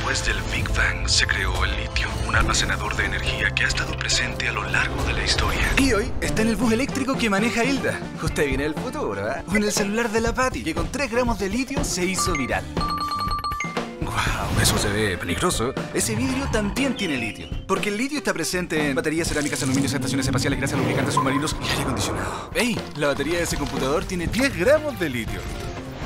Después del Big Bang se creó el litio, un almacenador de energía que ha estado presente a lo largo de la historia. Y hoy está en el bus eléctrico que maneja Hilda. Usted viene del futuro, ¿eh? O en el celular de la Patty, que con 3 gramos de litio se hizo viral. ¡Wow! Eso se ve peligroso. Ese vidrio también tiene litio. Porque el litio está presente en baterías, cerámicas, aluminio, estaciones espaciales, grasas, lubricantes, submarinos y aire acondicionado. ¡Ey! La batería de ese computador tiene 10 gramos de litio.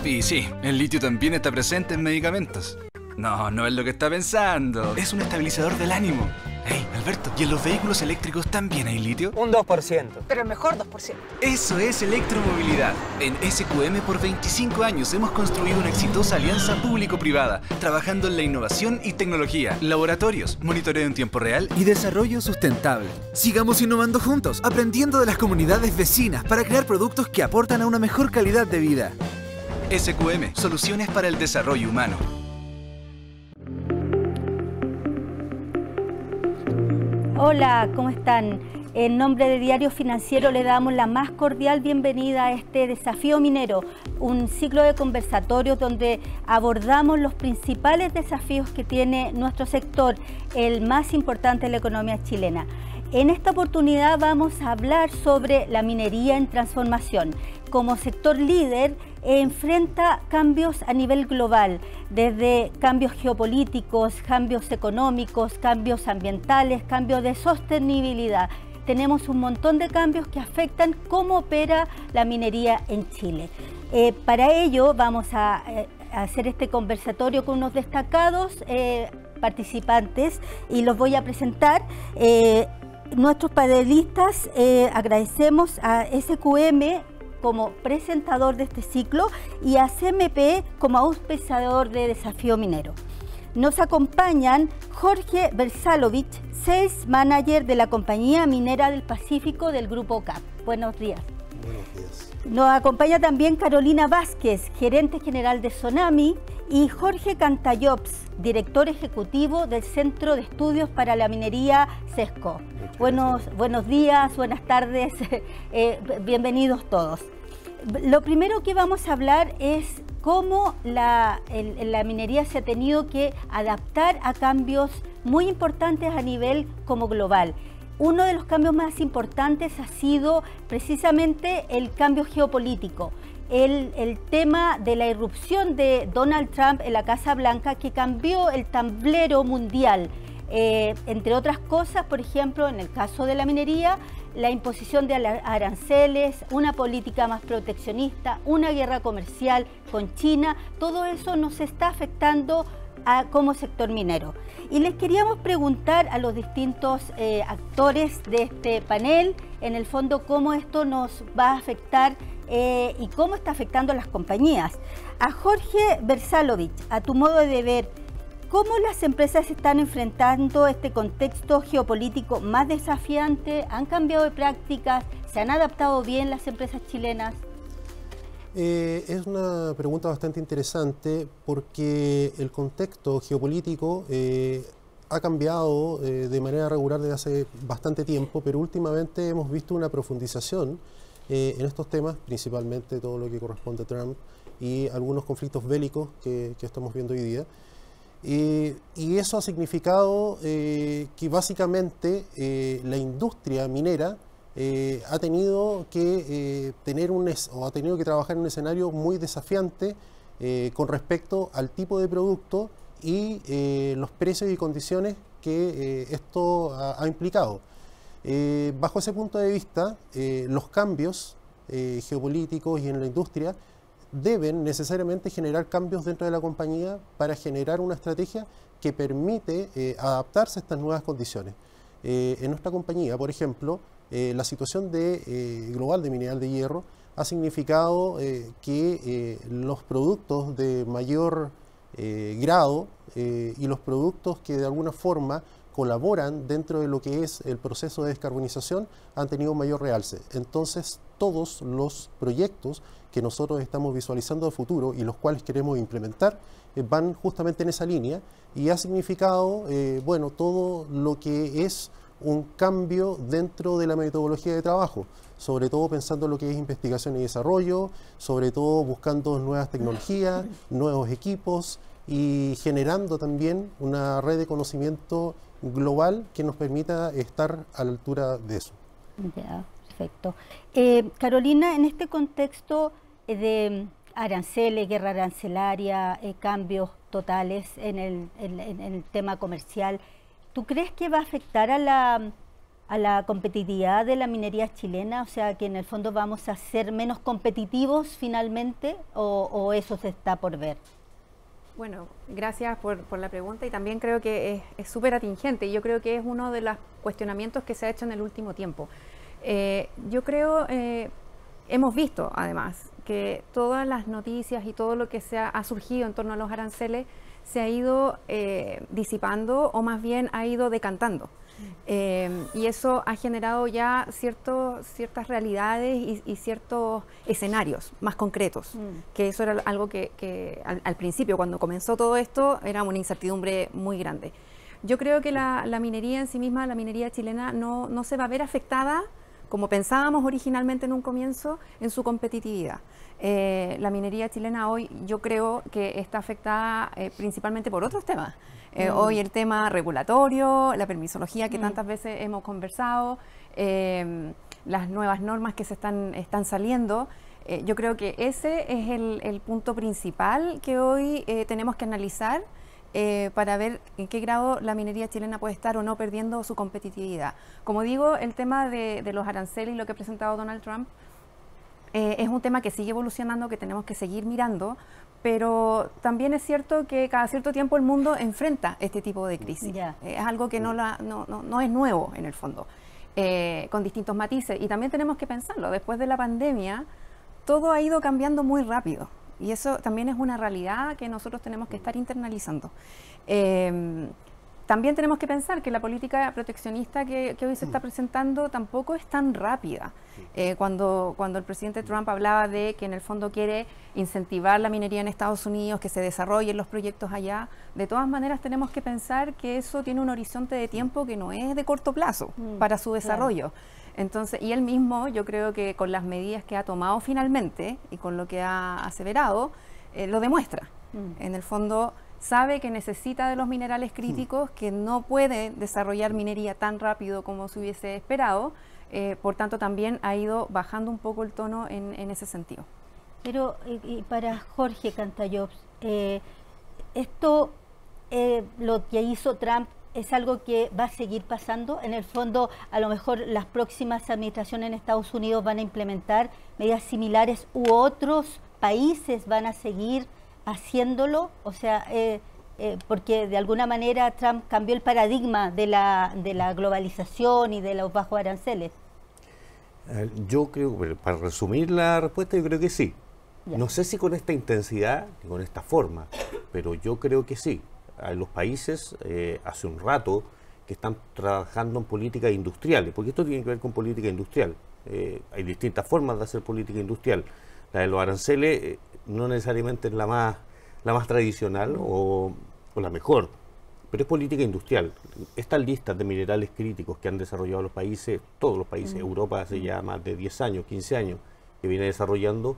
Y sí, el litio también está presente en medicamentos. No, no es lo que está pensando. Es un estabilizador del ánimo. Hey, Alberto, ¿y en los vehículos eléctricos también hay litio? Un 2%. Pero el mejor 2%. Eso es electromovilidad. En SQM por 25 años hemos construido una exitosa alianza público-privada, trabajando en la innovación y tecnología, laboratorios, monitoreo en tiempo real y desarrollo sustentable. Sigamos innovando juntos, aprendiendo de las comunidades vecinas para crear productos que aportan a una mejor calidad de vida. SQM, soluciones para el desarrollo humano. Hola, ¿cómo están? En nombre de Diario Financiero le damos la más cordial bienvenida a este Desafío Minero, un ciclo de conversatorios donde abordamos los principales desafíos que tiene nuestro sector, el más importante de la economía chilena. En esta oportunidad vamos a hablar sobre la minería en transformación. Como sector líder, enfrenta cambios a nivel global, desde cambios geopolíticos, cambios económicos, cambios ambientales, cambios de sostenibilidad. Tenemos un montón de cambios que afectan cómo opera la minería en Chile. Para ello vamos a hacer este conversatorio con unos destacados participantes y los voy a presentar. Nuestros panelistas, agradecemos a SQM como presentador de este ciclo y a CMP como auspiciador de Desafío Minero. Nos acompañan Jorge Versalovich, Sales Manager de la Compañía Minera del Pacífico del Grupo CAP. Buenos días. Buenos días. Nos acompaña también Carolina Vázquez, Gerente General de Sonami, y Jorge Cantallops, Director Ejecutivo del Centro de Estudios para la Minería CESCO. Buenos días, buenas tardes, bienvenidos todos. Lo primero que vamos a hablar es cómo la minería se ha tenido que adaptar a cambios muy importantes a nivel como global. Uno de los cambios más importantes ha sido precisamente el cambio geopolítico. El tema de la irrupción de Donald Trump en la Casa Blanca, que cambió el tablero mundial. Entre otras cosas, por ejemplo, en el caso de la minería, la imposición de aranceles, una política más proteccionista, una guerra comercial con China, todo eso nos está afectando como sector minero. Y les queríamos preguntar a los distintos actores de este panel, en el fondo, cómo esto nos va a afectar y cómo está afectando a las compañías. A Jorge Versalovich, a tu modo de ver, ¿cómo las empresas están enfrentando este contexto geopolítico más desafiante? ¿Han cambiado de prácticas? ¿Se han adaptado bien las empresas chilenas? Es una pregunta bastante interesante porque el contexto geopolítico ha cambiado de manera regular desde hace bastante tiempo, pero últimamente hemos visto una profundización en estos temas, principalmente todo lo que corresponde a Trump y algunos conflictos bélicos que estamos viendo hoy día. Y eso ha significado que básicamente la industria minera ha tenido que trabajar en un escenario muy desafiante con respecto al tipo de producto y los precios y condiciones que esto ha implicado. Bajo ese punto de vista, los cambios geopolíticos y en la industria deben necesariamente generar cambios dentro de la compañía para generar una estrategia que permite adaptarse a estas nuevas condiciones. En nuestra compañía, por ejemplo, la situación global de mineral de hierro ha significado que los productos de mayor grado y los productos que de alguna forma colaboran dentro de lo que es el proceso de descarbonización han tenido mayor realce. Entonces, todos los proyectos que nosotros estamos visualizando a futuro y los cuales queremos implementar van justamente en esa línea y ha significado, todo lo que es un cambio dentro de la metodología de trabajo, sobre todo pensando en lo que es investigación y desarrollo, sobre todo buscando nuevas tecnologías, nuevos equipos, y generando también una red de conocimiento global que nos permita estar a la altura de eso. Ya, perfecto. Carolina, en este contexto de aranceles, guerra arancelaria, cambios totales en el tema comercial, ¿tú crees que va a afectar a la competitividad de la minería chilena? O sea, que en el fondo vamos a ser menos competitivos finalmente, o eso se está por ver. Bueno, gracias por la pregunta, y también creo que es súper atingente, y yo creo que es uno de los cuestionamientos que se ha hecho en el último tiempo. Yo creo, hemos visto además que todas las noticias y todo lo que ha surgido en torno a los aranceles se ha ido disipando, o más bien ha ido decantando. Y eso ha generado ya ciertas realidades y ciertos escenarios más concretos, que eso era algo que al principio, cuando comenzó todo esto, era una incertidumbre muy grande. Yo creo que la minería en sí misma, la minería chilena, no se va a ver afectada, como pensábamos originalmente en un comienzo, en su competitividad. La minería chilena hoy yo creo que está afectada principalmente por otros temas. Hoy el tema regulatorio, la permisología que tantas veces hemos conversado, las nuevas normas que están saliendo. Yo creo que ese es el punto principal que hoy tenemos que analizar para ver en qué grado la minería chilena puede estar o no perdiendo su competitividad. Como digo, el tema de los aranceles y lo que ha presentado Donald Trump es un tema que sigue evolucionando, que tenemos que seguir mirando, pero también es cierto que cada cierto tiempo el mundo enfrenta este tipo de crisis. Es algo que no es nuevo en el fondo, con distintos matices, y también tenemos que pensarlo. Después de la pandemia, todo ha ido cambiando muy rápido, y eso también es una realidad que nosotros tenemos que estar internalizando. También tenemos que pensar que la política proteccionista que hoy se está presentando tampoco es tan rápida. Cuando el presidente Trump hablaba de que en el fondo quiere incentivar la minería en Estados Unidos, que se desarrollen los proyectos allá, de todas maneras tenemos que pensar que eso tiene un horizonte de tiempo que no es de corto plazo para su desarrollo. Claro. Entonces, y él mismo, yo creo que con las medidas que ha tomado finalmente y con lo que ha aseverado, lo demuestra. En el fondo sabe que necesita de los minerales críticos, que no puede desarrollar minería tan rápido como se hubiese esperado, por tanto también ha ido bajando un poco el tono en ese sentido. Pero y para Jorge Cantallops, esto, lo que hizo Trump, ¿es algo que va a seguir pasando? En el fondo, a lo mejor las próximas administraciones en Estados Unidos van a implementar medidas similares, u otros países van a seguir haciéndolo, o sea, porque de alguna manera Trump cambió el paradigma de la globalización y de los bajos aranceles. Yo creo, para resumir la respuesta, yo creo que sí. Ya. No sé si con esta intensidad y con esta forma, pero yo creo que sí. Los países hace un rato que están trabajando en políticas industriales, porque esto tiene que ver con política industrial. Hay distintas formas de hacer política industrial. La de los aranceles no necesariamente es la más tradicional o la mejor, pero es política industrial. Estas listas de minerales críticos que han desarrollado los países, todos los países, Europa hace ya más de 10 años, 15 años, que viene desarrollando,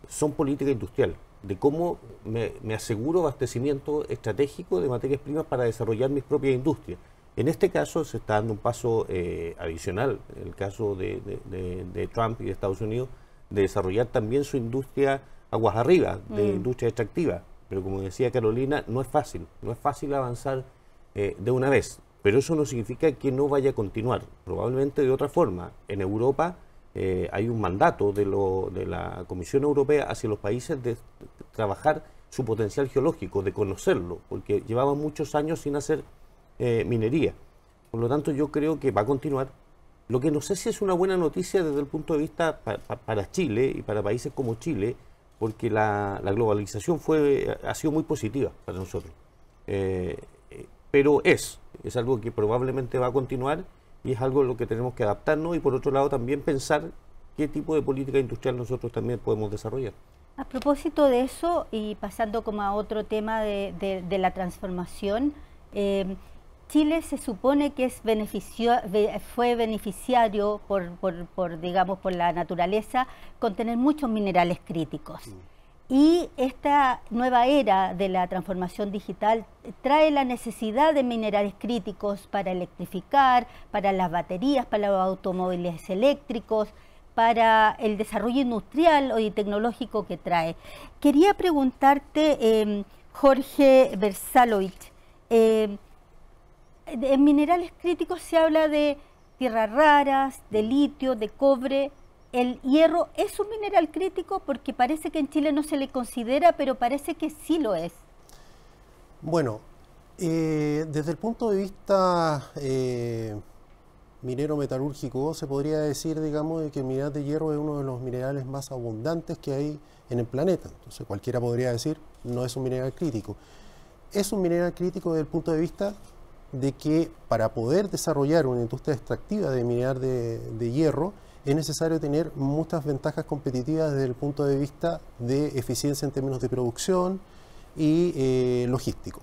son política industrial, de cómo me aseguro abastecimiento estratégico de materias primas para desarrollar mis propias industrias. En este caso se está dando un paso adicional, en el caso de Trump y de Estados Unidos, de desarrollar también su industria aguas arriba, de industria extractiva. Pero como decía Carolina, no es fácil avanzar de una vez. Pero eso no significa que no vaya a continuar, probablemente de otra forma. En Europa hay un mandato de la Comisión Europea hacia los países de trabajar su potencial geológico, de conocerlo, porque llevaban muchos años sin hacer minería. Por lo tanto, yo creo que va a continuar. Lo que no sé si es una buena noticia desde el punto de vista para Chile y para países como Chile, porque la globalización ha sido muy positiva para nosotros. Pero es algo que probablemente va a continuar y es algo a lo que tenemos que adaptarnos, y por otro lado también pensar qué tipo de política industrial nosotros también podemos desarrollar. A propósito de eso, y pasando como a otro tema de la transformación, Chile se supone que fue beneficiario digamos, por la naturaleza, con tener muchos minerales críticos. Y esta nueva era de la transformación digital trae la necesidad de minerales críticos para electrificar, para las baterías, para los automóviles eléctricos, para el desarrollo industrial y tecnológico que trae. Quería preguntarte, Jorge Versalovich, en minerales críticos se habla de tierras raras, de litio, de cobre. ¿El hierro es un mineral crítico? Porque parece que en Chile no se le considera, pero parece que sí lo es. Bueno, desde el punto de vista minero metalúrgico, se podría decir, digamos, de que el mineral de hierro es uno de los minerales más abundantes que hay en el planeta. Entonces cualquiera podría decir, no es un mineral crítico. Es un mineral crítico desde el punto de vista de que para poder desarrollar una industria extractiva de mineral de hierro, es necesario tener muchas ventajas competitivas desde el punto de vista de eficiencia en términos de producción y logístico.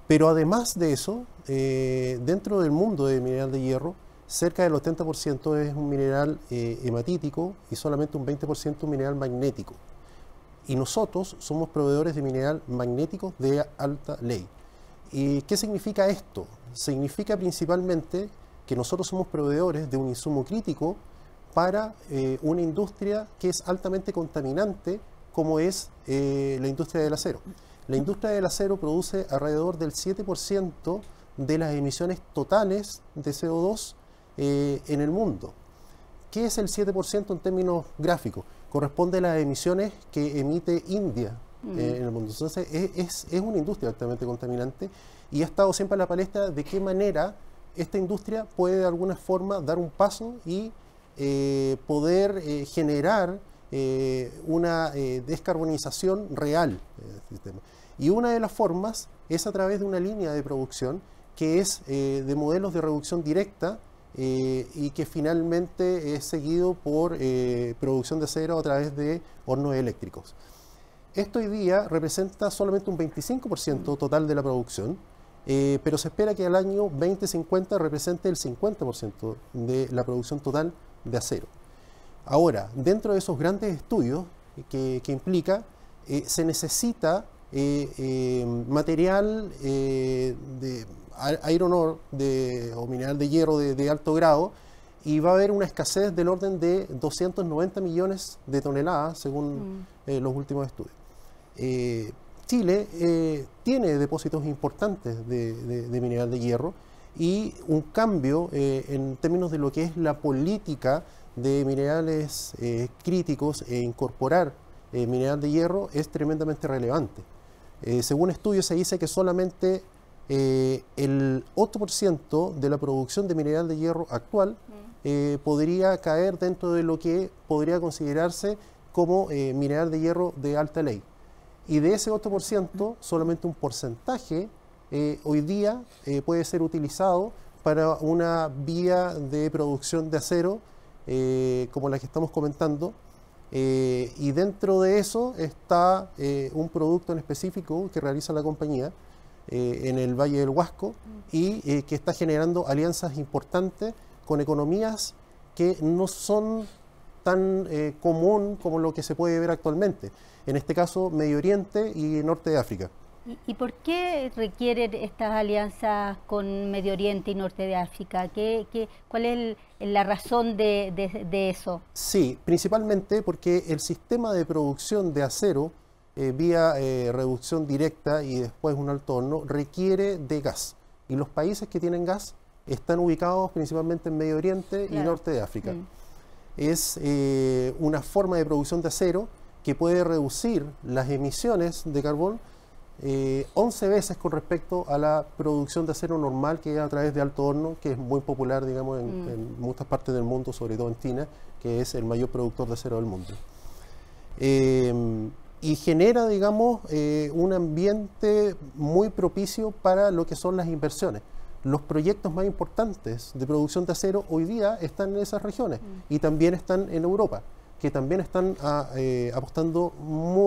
Pero además de eso, dentro del mundo de mineral de hierro, cerca del 80% es un mineral hematítico y solamente un 20% un mineral magnético. Y nosotros somos proveedores de mineral magnético de alta ley. ¿Y qué significa esto? Significa principalmente que nosotros somos proveedores de un insumo crítico para una industria que es altamente contaminante, como es la industria del acero. La industria del acero produce alrededor del 7% de las emisiones totales de CO2 en el mundo. ¿Qué es el 7% en términos gráficos? Corresponde a las emisiones que emite India en el mundo. Entonces es una industria altamente contaminante y ha estado siempre en la palestra de qué manera esta industria puede de alguna forma dar un paso y poder generar una descarbonización real del sistema. Y una de las formas es a través de una línea de producción que es de modelos de reducción directa y que finalmente es seguido por producción de acero a través de hornos eléctricos. Esto hoy día representa solamente un 25% total de la producción, pero se espera que al año 2050 represente el 50% de la producción total de acero. Ahora, dentro de esos grandes estudios que implica, se necesita material de iron ore o mineral de hierro de alto grado, y va a haber una escasez del orden de 290 millones de toneladas según los últimos estudios. Chile tiene depósitos importantes de mineral de hierro, y un cambio en términos de lo que es la política de minerales críticos e incorporar mineral de hierro es tremendamente relevante. Según estudios se dice que solamente el 8% de la producción de mineral de hierro actual podría caer dentro de lo que podría considerarse como mineral de hierro de alta ley. Y de ese 8%, solamente un porcentaje hoy día puede ser utilizado para una vía de producción de acero como la que estamos comentando, y dentro de eso está un producto en específico que realiza la compañía en el Valle del Huasco y que está generando alianzas importantes con economías que no son tan común como lo que se puede ver actualmente. En este caso, Medio Oriente y Norte de África. ¿Y por qué requieren estas alianzas con Medio Oriente y Norte de África? ¿Cuál es la razón de eso? Sí, principalmente porque el sistema de producción de acero vía reducción directa y después un alto horno requiere de gas. Y los países que tienen gas están ubicados principalmente en Medio Oriente y Norte de África. Es una forma de producción de acero que puede reducir las emisiones de carbón 11 veces con respecto a la producción de acero normal que es a través de alto horno, que es muy popular, digamos, en muchas partes del mundo, sobre todo en China, que es el mayor productor de acero del mundo. Y genera, digamos, un ambiente muy propicio para lo que son las inversiones. Los proyectos más importantes de producción de acero hoy día están en esas regiones y también están en Europa, que también están apostando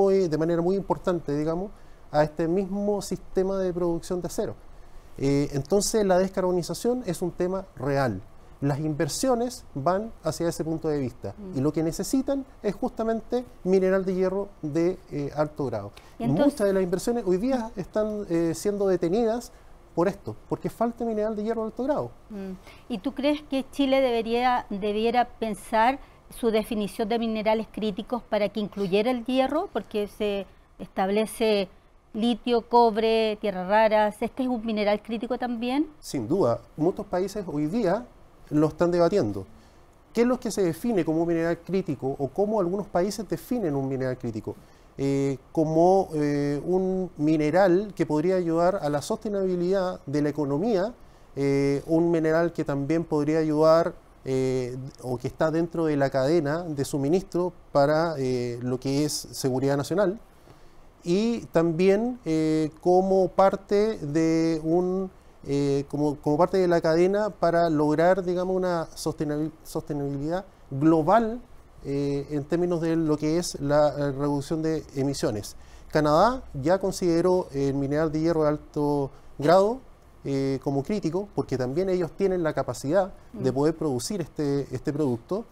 de manera muy importante, digamos, a este mismo sistema de producción de acero. Entonces la descarbonización es un tema real. las inversiones van hacia ese punto de vista y lo que necesitan es justamente mineral de hierro de alto grado. ¿Y entonces? Muchas de las inversiones hoy día están siendo detenidas por esto, porque falta mineral de hierro de alto grado. ¿Y tú crees que Chile debiera pensar su definición de minerales críticos para que incluyera el hierro? Porque se establece litio, cobre, tierras raras. ¿Este es un mineral crítico también? Sin duda, muchos países hoy día lo están debatiendo. ¿Qué es lo que se define como un mineral crítico o cómo algunos países definen un mineral crítico? Como un mineral que podría ayudar a la sostenibilidad de la economía, un mineral que también podría ayudar o que está dentro de la cadena de suministro para lo que es seguridad nacional, y también como parte de como parte de la cadena para lograr, digamos, una sostenibilidad global en términos de lo que es la reducción de emisiones. Canadá ya consideró el mineral de hierro de alto grado como crítico, porque también ellos tienen la capacidad de poder producir este producto.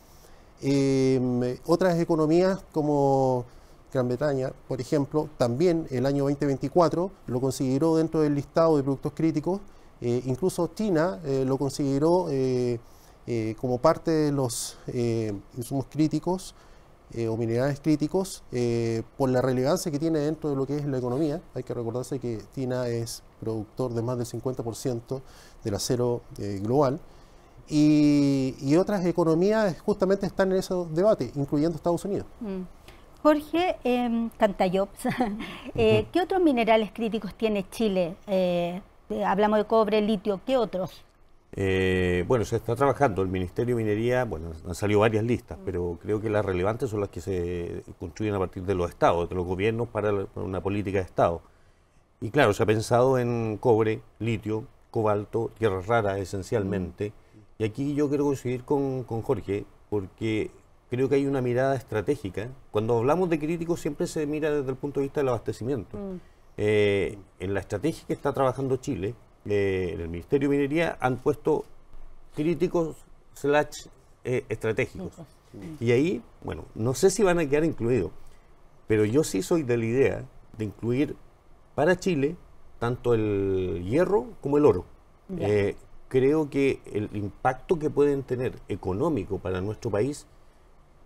Otras economías como Gran Bretaña, por ejemplo, también el año 2024 lo consideró dentro del listado de productos críticos. Incluso China lo consideró como parte de los insumos críticos o minerales críticos por la relevancia que tiene dentro de lo que es la economía. Hay que recordarse que China es productor de más del 50% del acero global. Y otras economías justamente están en ese debate, incluyendo Estados Unidos. Jorge Cantallops, ¿qué otros minerales críticos tiene Chile? Hablamos de cobre, litio, ¿qué otros? Bueno, se está trabajando. El Ministerio de Minería, bueno, han salido varias listas, pero creo que las relevantes son las que se construyen a partir de los estados, de los gobiernos para una política de estado. Y claro, se ha pensado en cobre, litio, cobalto, tierras raras esencialmente. Y aquí yo quiero coincidir con Jorge, porque creo que hay una mirada estratégica. Cuando hablamos de críticos siempre se mira desde el punto de vista del abastecimiento. En la estrategia que está trabajando Chile, en el Ministerio de Minería han puesto críticos / estratégicos. Y ahí, bueno, no sé si van a quedar incluidos, pero yo sí soy de la idea de incluir para Chile tanto el hierro como el oro. Creo que el impacto que pueden tener económico para nuestro país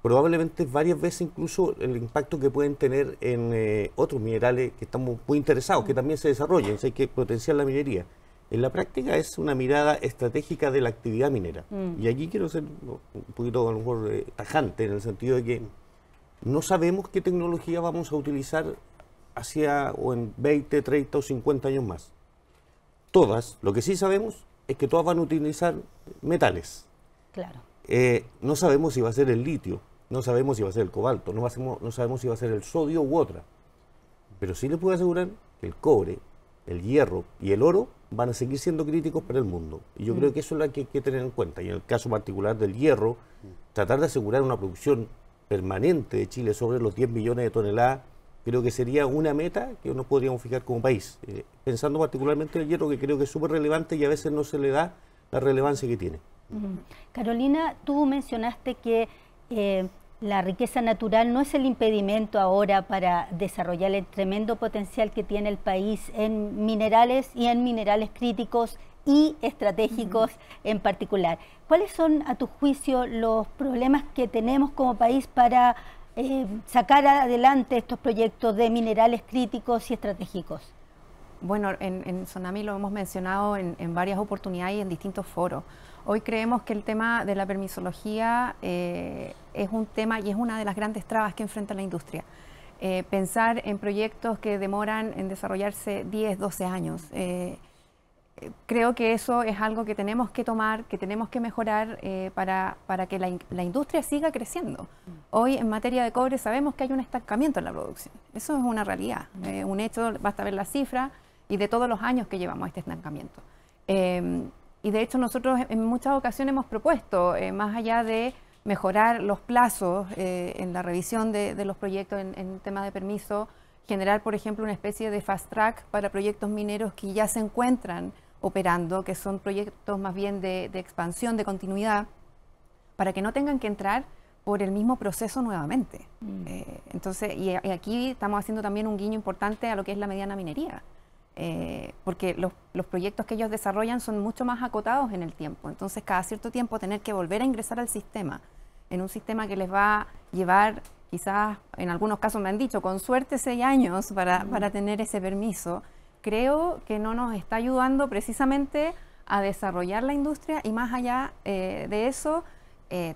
probablemente varias veces incluso el impacto que pueden tener en otros minerales que estamos muy interesados, que también se desarrollen, si hay que potenciar la minería. En la práctica es una mirada estratégica de la actividad minera. Y aquí quiero ser un poquito a lo mejor tajante, en el sentido de que no sabemos qué tecnología vamos a utilizar hacia o en 20, 30 o 50 años más. Todas, lo que sí sabemos es que todas van a utilizar metales. Claro. No sabemos si va a ser el litio, no sabemos si va a ser el cobalto, no sabemos si va a ser el sodio u otra. Pero sí les puedo asegurar que el cobre, el hierro y el oro van a seguir siendo críticos para el mundo. Y yo creo que eso es lo que hay que tener en cuenta. Y en el caso particular del hierro, tratar de asegurar una producción permanente de Chile sobre los 10 millones de toneladas, creo que sería una meta que nos podríamos fijar como país. Pensando particularmente en el hierro, que creo que es súper relevante y a veces no se le da la relevancia que tiene. Carolina, tú mencionaste que la riqueza natural no es el impedimento ahora para desarrollar el tremendo potencial que tiene el país en minerales y en minerales críticos y estratégicos en particular. ¿Cuáles son, a tu juicio, los problemas que tenemos como país para sacar adelante estos proyectos de minerales críticos y estratégicos? Bueno, en Sonami lo hemos mencionado en varias oportunidades y en distintos foros. Hoy creemos que el tema de la permisología es un tema y es una de las grandes trabas que enfrenta la industria. Pensar en proyectos que demoran en desarrollarse 10, 12 años. Creo que eso es algo que tenemos que tomar, que tenemos que mejorar para que la industria siga creciendo. Hoy en materia de cobre sabemos que hay un estancamiento en la producción. Eso es una realidad, un hecho, basta ver la cifra y de todos los años que llevamos este estancamiento. Y de hecho nosotros en muchas ocasiones hemos propuesto, más allá de mejorar los plazos en la revisión de los proyectos en tema de permiso, generar, por ejemplo, una especie de fast track para proyectos mineros que ya se encuentran operando, que son proyectos más bien de expansión, de continuidad, para que no tengan que entrar por el mismo proceso nuevamente. Entonces, y aquí estamos haciendo también un guiño importante a lo que es la mediana minería, porque los proyectos que ellos desarrollan son mucho más acotados en el tiempo. Entonces, cada cierto tiempo tener que volver a ingresar al sistema, en un sistema que les va a llevar, quizás, en algunos casos me han dicho, con suerte 6 años para tener ese permiso, creo que no nos está ayudando precisamente a desarrollar la industria y más allá de eso,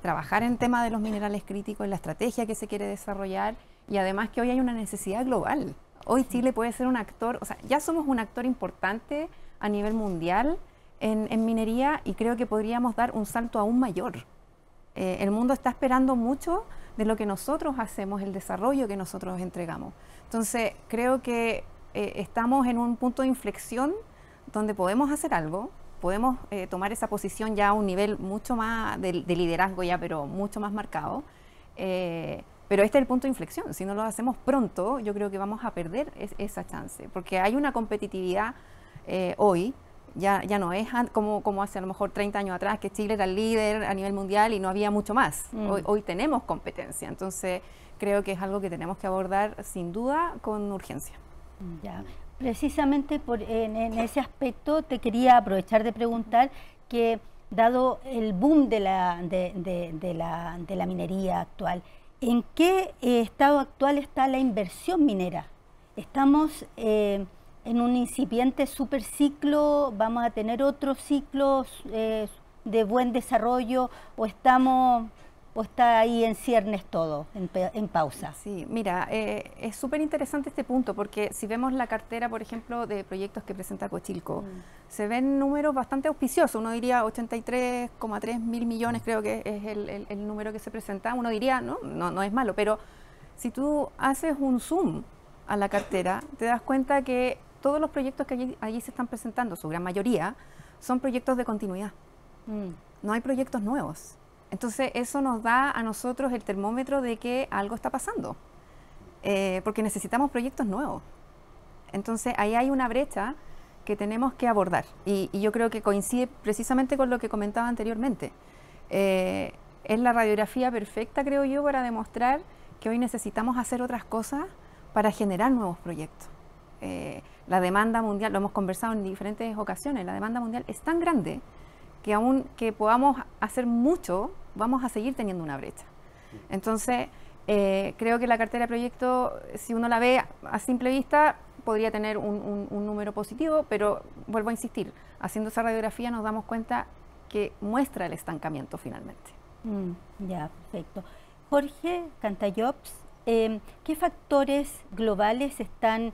trabajar en tema de los minerales críticos, en la estrategia que se quiere desarrollar y además que hoy hay una necesidad global. Hoy Chile puede ser un actor, o sea, ya somos un actor importante a nivel mundial en minería y creo que podríamos dar un salto aún mayor. El mundo está esperando mucho de lo que nosotros hacemos, el desarrollo que nosotros entregamos. Entonces, creo que estamos en un punto de inflexión donde podemos hacer algo, podemos tomar esa posición ya a un nivel mucho más de liderazgo ya, pero mucho más marcado. Pero este es el punto de inflexión. Si no lo hacemos pronto, yo creo que vamos a perder esa chance, porque hay una competitividad hoy. Ya no es como hace a lo mejor 30 años atrás, que Chile era el líder a nivel mundial y no había mucho más. Hoy tenemos competencia, entonces creo que es algo que tenemos que abordar sin duda con urgencia. Ya. Precisamente en ese aspecto te quería aprovechar de preguntar que dado el boom de la minería actual, ¿en qué estado actual está la inversión minera? ¿Estamos en un incipiente superciclo? ¿Vamos a tener otros ciclos de buen desarrollo? ¿O está ahí en ciernes todo, en pausa? Sí, mira, es súper interesante este punto, porque si vemos la cartera, por ejemplo, de proyectos que presenta Cochilco, se ven números bastante auspiciosos. Uno diría 83,3 mil millones, creo que es el número que se presenta. Uno diría, no es malo, pero si tú haces un zoom a la cartera, te das cuenta que todos los proyectos que allí se están presentando, su gran mayoría, son proyectos de continuidad. No hay proyectos nuevos. Entonces, eso nos da a nosotros el termómetro de que algo está pasando, porque necesitamos proyectos nuevos. Entonces, ahí hay una brecha que tenemos que abordar, y yo creo que coincide precisamente con lo que comentaba anteriormente. Es la radiografía perfecta, creo yo, para demostrar que hoy necesitamos hacer otras cosas para generar nuevos proyectos. La demanda mundial, lo hemos conversado en diferentes ocasiones, la demanda mundial es tan grande que aunque podamos hacer mucho, vamos a seguir teniendo una brecha. Entonces, creo que la cartera de proyectos, si uno la ve a simple vista, podría tener un número positivo, pero vuelvo a insistir, haciendo esa radiografía nos damos cuenta que muestra el estancamiento finalmente. Ya, perfecto. Jorge Cantallops, ¿qué factores globales están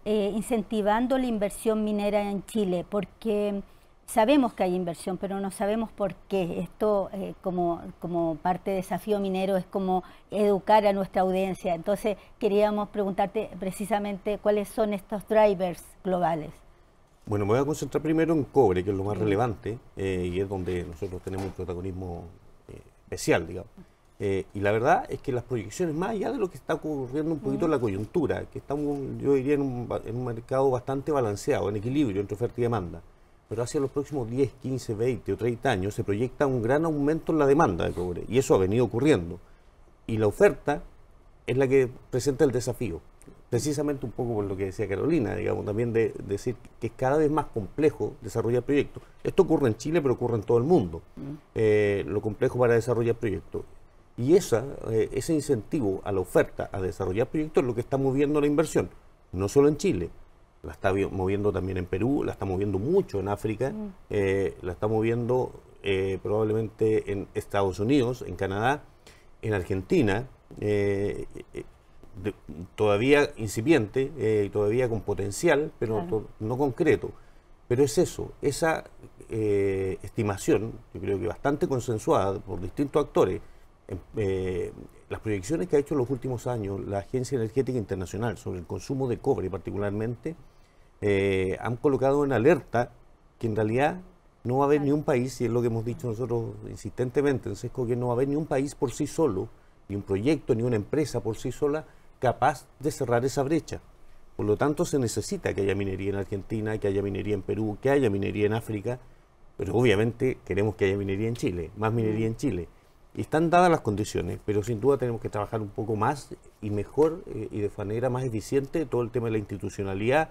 incentivando la inversión minera en Chile? Porque sabemos que hay inversión, pero no sabemos por qué. Esto, como parte de Desafío Minero, es como educar a nuestra audiencia. Entonces, queríamos preguntarte precisamente cuáles son estos drivers globales. Bueno, me voy a concentrar primero en cobre, que es lo más relevante, y es donde nosotros tenemos un protagonismo especial, digamos. Y la verdad es que las proyecciones, más allá de lo que está ocurriendo un poquito en la coyuntura, que estamos, yo diría, en un mercado bastante balanceado, en equilibrio entre oferta y demanda, pero hacia los próximos 10, 15, 20 o 30 años se proyecta un gran aumento en la demanda de cobre, y eso ha venido ocurriendo. Y la oferta es la que presenta el desafío, precisamente un poco por lo que decía Carolina, digamos, también de decir que es cada vez más complejo desarrollar proyectos. Esto ocurre en Chile, pero ocurre en todo el mundo, lo complejo para desarrollar proyectos. Y ese incentivo a la oferta a desarrollar proyectos es lo que está moviendo la inversión, no solo en Chile. La está moviendo también en Perú, la está moviendo mucho en África, la está moviendo probablemente en Estados Unidos, en Canadá, en Argentina, todavía incipiente, todavía con potencial, pero no concreto. Pero es eso, esa estimación, yo creo que bastante consensuada por distintos actores. Las proyecciones que ha hecho en los últimos años la Agencia Energética Internacional sobre el consumo de cobre particularmente han colocado en alerta que en realidad no va a haber ni un país, y es lo que hemos dicho nosotros insistentemente en SESCO, que no va a haber ni un país por sí solo, ni un proyecto, ni una empresa por sí sola capaz de cerrar esa brecha, Por lo tanto, se necesita que haya minería en Argentina, que haya minería en Perú, que haya minería en África, pero obviamente queremos que haya minería en Chile, más minería en Chile. Y están dadas las condiciones, pero sin duda tenemos que trabajar un poco más y mejor y de manera más eficiente todo el tema de la institucionalidad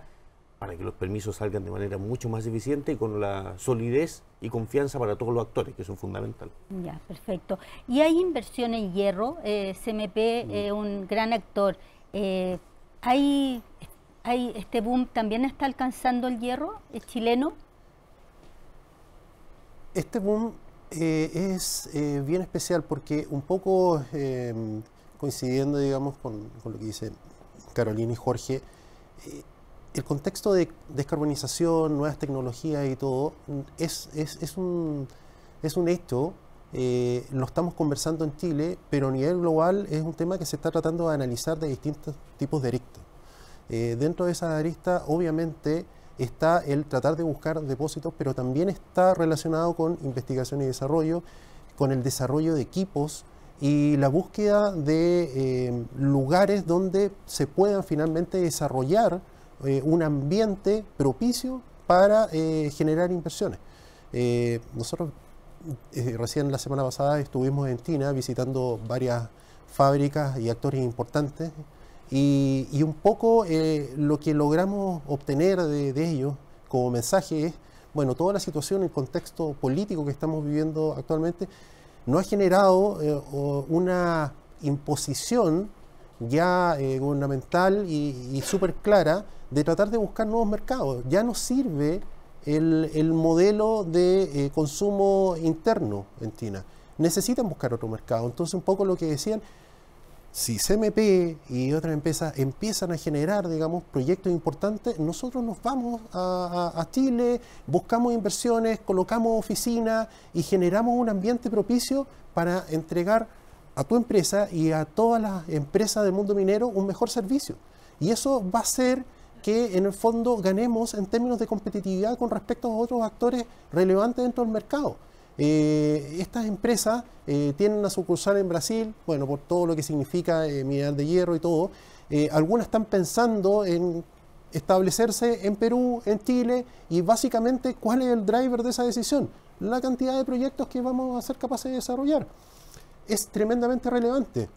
para que los permisos salgan de manera mucho más eficiente y con la solidez y confianza para todos los actores, que son fundamentales. Ya, perfecto. ¿Y hay inversión en hierro? CMP es un gran actor. ¿Este boom también está alcanzando el hierro chileno? Este boom es bien especial porque un poco coincidiendo, digamos, con lo que dice Carolina y Jorge, el contexto de descarbonización, nuevas tecnologías y todo, es un hecho, lo estamos conversando en Chile, pero a nivel global es un tema que se está tratando de analizar de distintos tipos de aristas. Dentro de esa arista, obviamente, está el tratar de buscar depósitos, pero también está relacionado con investigación y desarrollo, con el desarrollo de equipos y la búsqueda de lugares donde se puedan finalmente desarrollar un ambiente propicio para generar inversiones. Nosotros recién la semana pasada estuvimos en China visitando varias fábricas y actores importantes y un poco lo que logramos obtener de ellos como mensaje es, bueno, toda la situación, el contexto político que estamos viviendo actualmente no ha generado una imposición ya gubernamental y súper clara de tratar de buscar nuevos mercados. Ya no sirve el modelo de consumo interno en China. Necesitan buscar otro mercado. Entonces, un poco lo que decían, si CMP y otras empresas empiezan a generar, digamos, proyectos importantes, nosotros nos vamos a Chile, buscamos inversiones, colocamos oficinas y generamos un ambiente propicio para entregar a tu empresa y a todas las empresas del mundo minero un mejor servicio. Y eso va a hacer que en el fondo ganemos en términos de competitividad con respecto a otros actores relevantes dentro del mercado. Estas empresas tienen una sucursal en Brasil, bueno, por todo lo que significa mineral de hierro y todo. Algunas están pensando en establecerse en Perú, en Chile, y básicamente, ¿cuál es el driver de esa decisión? La cantidad de proyectos que vamos a ser capaces de desarrollar. Es tremendamente relevante.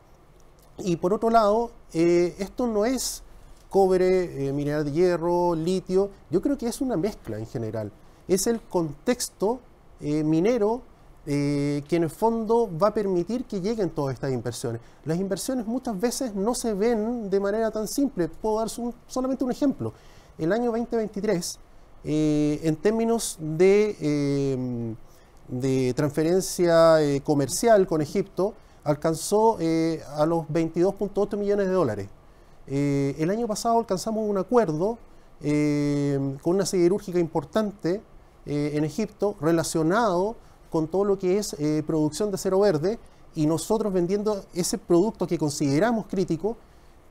Y por otro lado, esto no es cobre, mineral de hierro, litio, yo creo que es una mezcla en general. Es el contexto minero que en el fondo va a permitir que lleguen todas estas inversiones. Las inversiones muchas veces no se ven de manera tan simple. Puedo dar solamente un ejemplo. El año 2023, en términos de transferencia comercial con Egipto, alcanzó a los 22.8 millones de dólares. El año pasado alcanzamos un acuerdo con una siderúrgica importante en Egipto relacionado con todo lo que es producción de acero verde y nosotros vendiendo ese producto que consideramos crítico,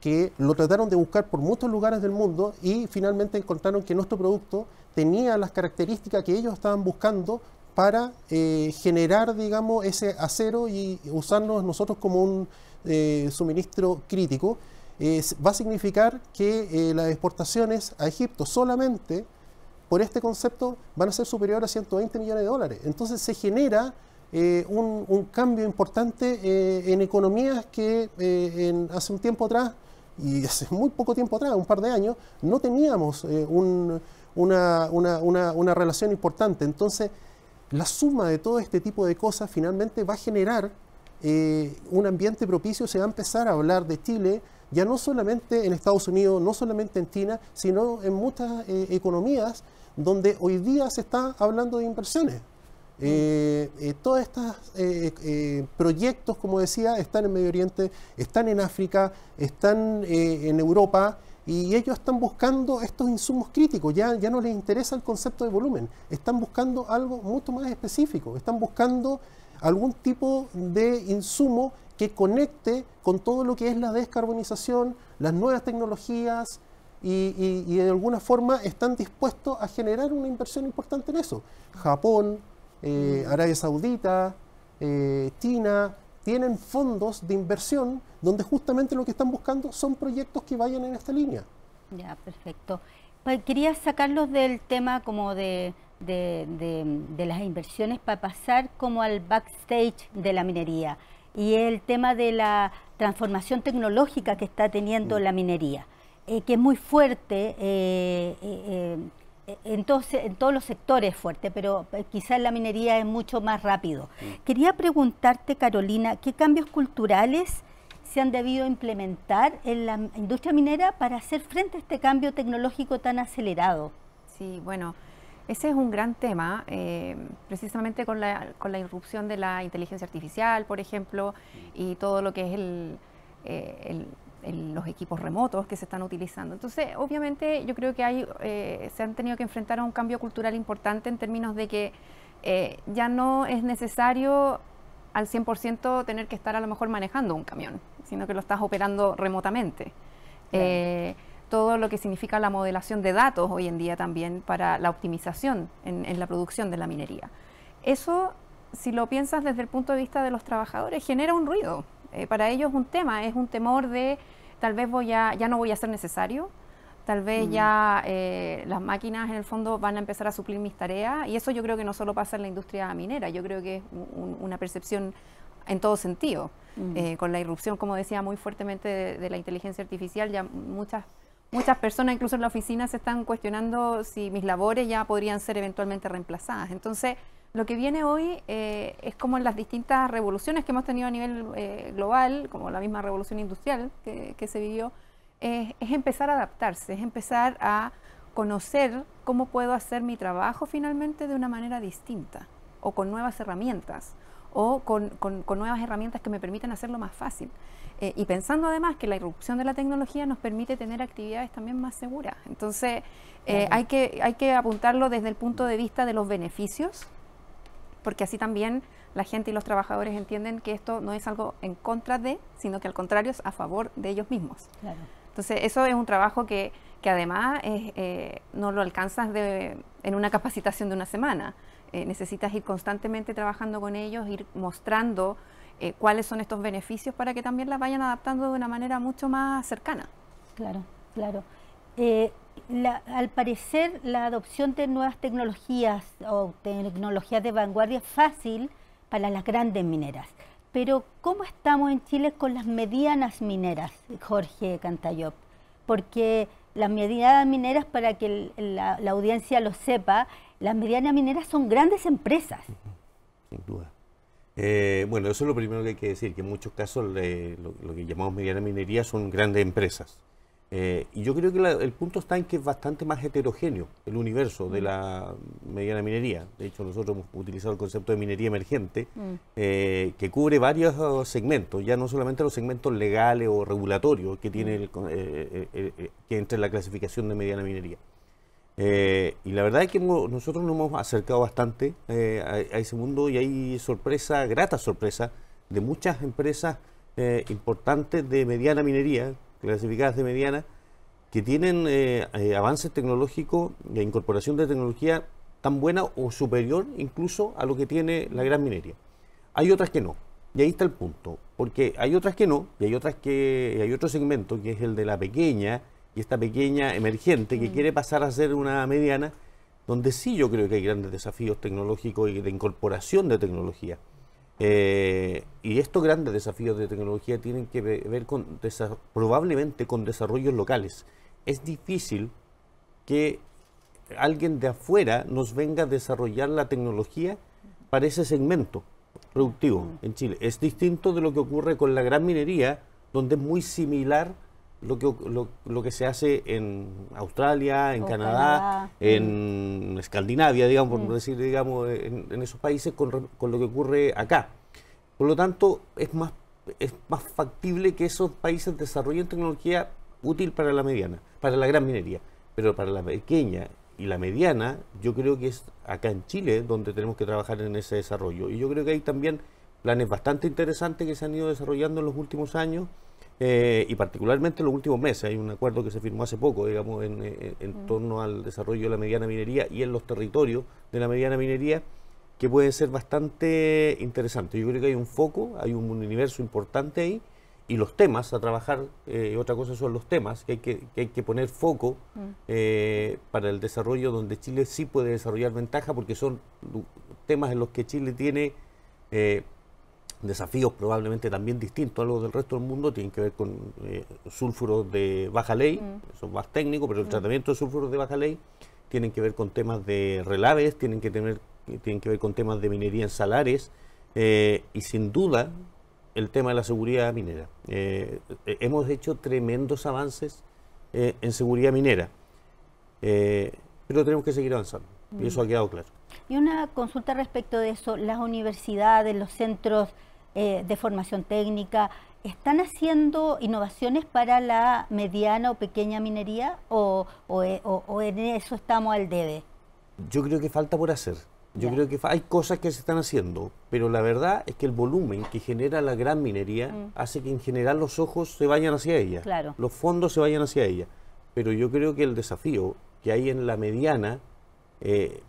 que lo trataron de buscar por muchos lugares del mundo y finalmente encontraron que nuestro producto tenía las características que ellos estaban buscando para generar, digamos, ese acero y usarnos nosotros como un suministro crítico. Va a significar que las exportaciones a Egipto solamente por este concepto van a ser superiores a 120 millones de dólares. Entonces se genera un cambio importante en economías que hace un tiempo atrás, y hace muy poco tiempo atrás, un par de años, no teníamos una relación importante. Entonces la suma de todo este tipo de cosas finalmente va a generar un ambiente propicio. Se va a empezar a hablar de Chile ya no solamente en Estados Unidos, no solamente en China, sino en muchas economías donde hoy día se está hablando de inversiones. Todos estos proyectos, como decía, están en Medio Oriente, están en África, están en Europa, y ellos están buscando estos insumos críticos. Ya no les interesa el concepto de volumen, están buscando algo mucho más específico, están buscando algún tipo de insumo que conecte con todo lo que es la descarbonización, las nuevas tecnologías, y de alguna forma están dispuestos a generar una inversión importante en eso. Japón, Arabia Saudita, China, tienen fondos de inversión donde justamente lo que están buscando son proyectos que vayan en esta línea. Ya, perfecto. Pues quería sacarlos del tema como de las inversiones para pasar como al backstage de la minería y el tema de la transformación tecnológica que está teniendo la minería, que es muy fuerte, en todos los sectores fuerte, pero quizás la minería es mucho más rápido. Quería preguntarte, Carolina, ¿qué cambios culturales se han debido implementar en la industria minera para hacer frente a este cambio tecnológico tan acelerado? Sí, bueno, ese es un gran tema, precisamente con la irrupción de la inteligencia artificial, por ejemplo, y todo lo que es los equipos remotos que se están utilizando. Entonces, obviamente, yo creo que se han tenido que enfrentar a un cambio cultural importante en términos de que ya no es necesario al 100% tener que estar a lo mejor manejando un camión, sino que lo estás operando remotamente. Todo lo que significa la modelación de datos hoy en día también para la optimización en la producción de la minería. Eso, si lo piensas desde el punto de vista de los trabajadores, genera un ruido. Para ellos es un temor de tal vez ya no voy a ser necesario, tal vez ya las máquinas en el fondo van a empezar a suplir mis tareas, y eso yo creo que no solo pasa en la industria minera, yo creo que es una percepción en todo sentido. Con la irrupción, como decía, muy fuertemente de la inteligencia artificial, ya muchas personas, incluso en la oficina, se están cuestionando si mis labores ya podrían ser eventualmente reemplazadas. Entonces, lo que viene hoy es como en las distintas revoluciones que hemos tenido a nivel global, como la misma revolución industrial que se vivió, es empezar a adaptarse, es empezar a conocer cómo puedo hacer mi trabajo finalmente de una manera distinta, o con nuevas herramientas, o con nuevas herramientas que me permitan hacerlo más fácil. Y pensando además que la irrupción de la tecnología nos permite tener actividades también más seguras. Entonces, hay que apuntarlo desde el punto de vista de los beneficios, porque así también la gente y los trabajadores entienden que esto no es algo en contra de, sino que al contrario es a favor de ellos mismos. Claro. Entonces, eso es un trabajo que además no lo alcanzas en una capacitación de una semana. Necesitas ir constantemente trabajando con ellos, ir mostrando cuáles son estos beneficios para que también las vayan adaptando de una manera mucho más cercana. Claro, claro. Al parecer, la adopción de nuevas tecnologías o tecnologías de vanguardia es fácil para las grandes mineras. Pero, ¿cómo estamos en Chile con las medianas mineras, Jorge Cantayop? Porque las medianas mineras, para que la audiencia lo sepa, las medianas mineras son grandes empresas. Sin duda. Bueno, eso es lo primero que hay que decir, que en muchos casos lo que llamamos mediana minería son grandes empresas. Y yo creo que el punto está en que es bastante más heterogéneo el universo de la mediana minería. De hecho, nosotros hemos utilizado el concepto de minería emergente, que cubre varios segmentos, ya no solamente los segmentos legales o regulatorios que tiene que entra en la clasificación de mediana minería. Y la verdad es que nosotros nos hemos acercado bastante a ese mundo, y hay grata sorpresa de muchas empresas importantes de mediana minería, clasificadas de mediana, que tienen avances tecnológicos e incorporación de tecnología tan buena o superior incluso a lo que tiene la gran minería. Hay otras que no, y ahí está el punto, porque hay otras que no, y hay otro segmento que es el de la pequeña, y esta pequeña emergente que quiere pasar a ser una mediana, donde sí yo creo que hay grandes desafíos tecnológicos y de incorporación de tecnología. Y estos grandes desafíos de tecnología tienen que ver probablemente con desarrollos locales. Es difícil que alguien de afuera nos venga a desarrollar la tecnología para ese segmento productivo en Chile. Es distinto de lo que ocurre con la gran minería, donde es muy similar lo que se hace en Australia, en Canadá, en Escandinavia, digamos, por decir, digamos, en esos países con lo que ocurre acá. Por lo tanto, es más factible que esos países desarrollen tecnología útil para la gran minería, pero para la pequeña y la mediana, yo creo que es acá en Chile donde tenemos que trabajar en ese desarrollo. Y yo creo que hay también planes bastante interesantes que se han ido desarrollando en los últimos años, y particularmente en los últimos meses. Hay un acuerdo que se firmó hace poco, digamos, en torno al desarrollo de la mediana minería y en los territorios de la mediana minería, que puede ser bastante interesante. Yo creo que hay un foco, hay un universo importante ahí, y los temas a trabajar, otra cosa son los temas, que hay que poner foco para el desarrollo donde Chile sí puede desarrollar ventaja, porque son temas en los que Chile tiene desafíos probablemente también distintos a los del resto del mundo. Tienen que ver con sulfuros de baja ley, eso es más técnico, pero el tratamiento de sulfuros de baja ley tienen que ver con temas de relaves, tienen que ver con temas de minería en salares, y sin duda el tema de la seguridad minera. Hemos hecho tremendos avances en seguridad minera, pero tenemos que seguir avanzando, y eso ha quedado claro. Y una consulta respecto de eso: las universidades, los centros de formación técnica, ¿están haciendo innovaciones para la mediana o pequeña minería, o en eso estamos al debe? Yo creo que falta por hacer. Yo creo que hay cosas que se están haciendo, pero la verdad es que el volumen que genera la gran minería hace que en general los ojos se vayan hacia ella, Claro. los fondos se vayan hacia ella. Pero yo creo que el desafío que hay en la mediana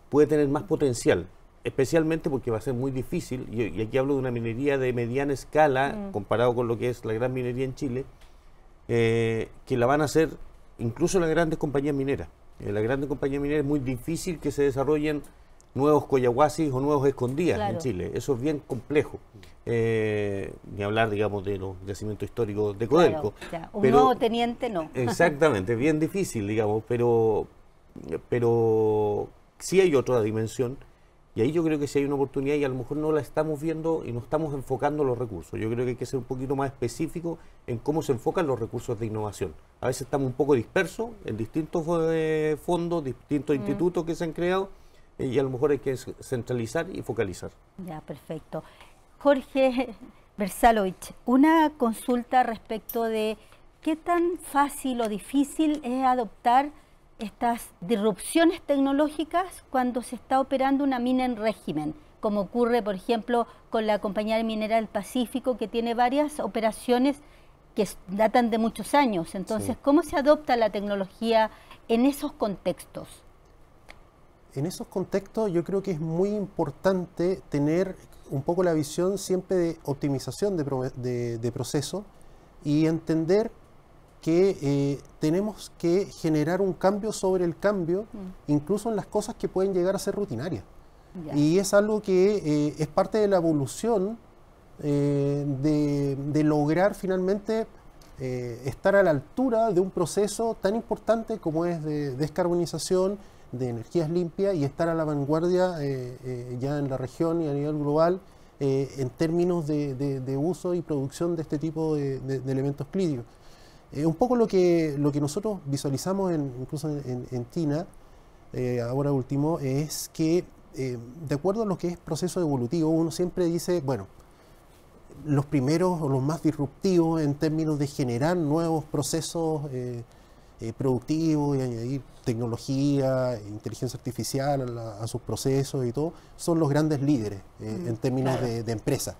puede tener más potencial, especialmente porque va a ser muy difícil, y aquí hablo de una minería de mediana escala comparado con lo que es la gran minería en Chile, que la van a hacer incluso las grandes compañías mineras. Las grandes compañías mineras es muy difícil que se desarrollen nuevos Collahuasis o nuevos Escondidas en Chile. Eso es bien complejo. Ni hablar, digamos, de los yacimientos históricos de Codelco. Claro, un nuevo teniente no. Exactamente, bien difícil, digamos, pero sí hay otra dimensión, y ahí yo creo que sí hay una oportunidad, y a lo mejor no la estamos viendo y no estamos enfocando los recursos. Yo creo que hay que ser un poquito más específico en cómo se enfocan los recursos de innovación. A veces estamos un poco dispersos en distintos fondos, distintos institutos que se han creado, y a lo mejor hay que centralizar y focalizar. Ya, perfecto. Jorge Versalovich, una consulta respecto de qué tan fácil o difícil es adoptar estas disrupciones tecnológicas cuando se está operando una mina en régimen, como ocurre, por ejemplo, con la Compañía Minera del Pacífico, que tiene varias operaciones que datan de muchos años. Entonces, ¿cómo se adopta la tecnología en esos contextos? En esos contextos yo creo que es muy importante tener un poco la visión siempre de optimización de proceso, y entender que tenemos que generar un cambio sobre el cambio, incluso en las cosas que pueden llegar a ser rutinarias. Ya. Y es algo que es parte de la evolución de lograr finalmente estar a la altura de un proceso tan importante como es de descarbonización, de energías limpias, y estar a la vanguardia ya en la región y a nivel global en términos de uso y producción de este tipo de elementos críticos. Un poco lo que nosotros visualizamos incluso en TINA, ahora último, es que de acuerdo a lo que es proceso evolutivo, uno siempre dice, bueno, los primeros o los más disruptivos en términos de generar nuevos procesos productivos y añadir tecnología, inteligencia artificial a sus procesos y todo, son los grandes líderes en términos de empresa.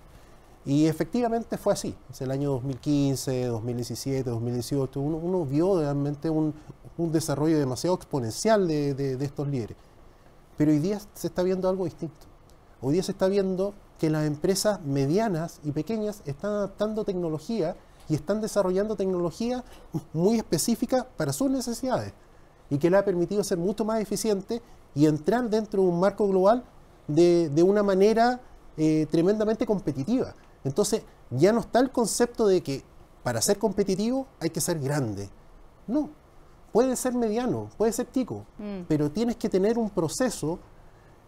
Y efectivamente fue así. En el año 2015, 2017, 2018, uno vio realmente un desarrollo demasiado exponencial de estos líderes. Pero hoy día se está viendo algo distinto. Hoy día se está viendo que las empresas medianas y pequeñas están adaptando tecnología y están desarrollando tecnología muy específica para sus necesidades, y que le ha permitido ser mucho más eficiente y entrar dentro de un marco global de una manera tremendamente competitiva. Entonces, ya no está el concepto de que para ser competitivo hay que ser grande. No, puede ser mediano, puede ser chico, pero tienes que tener un proceso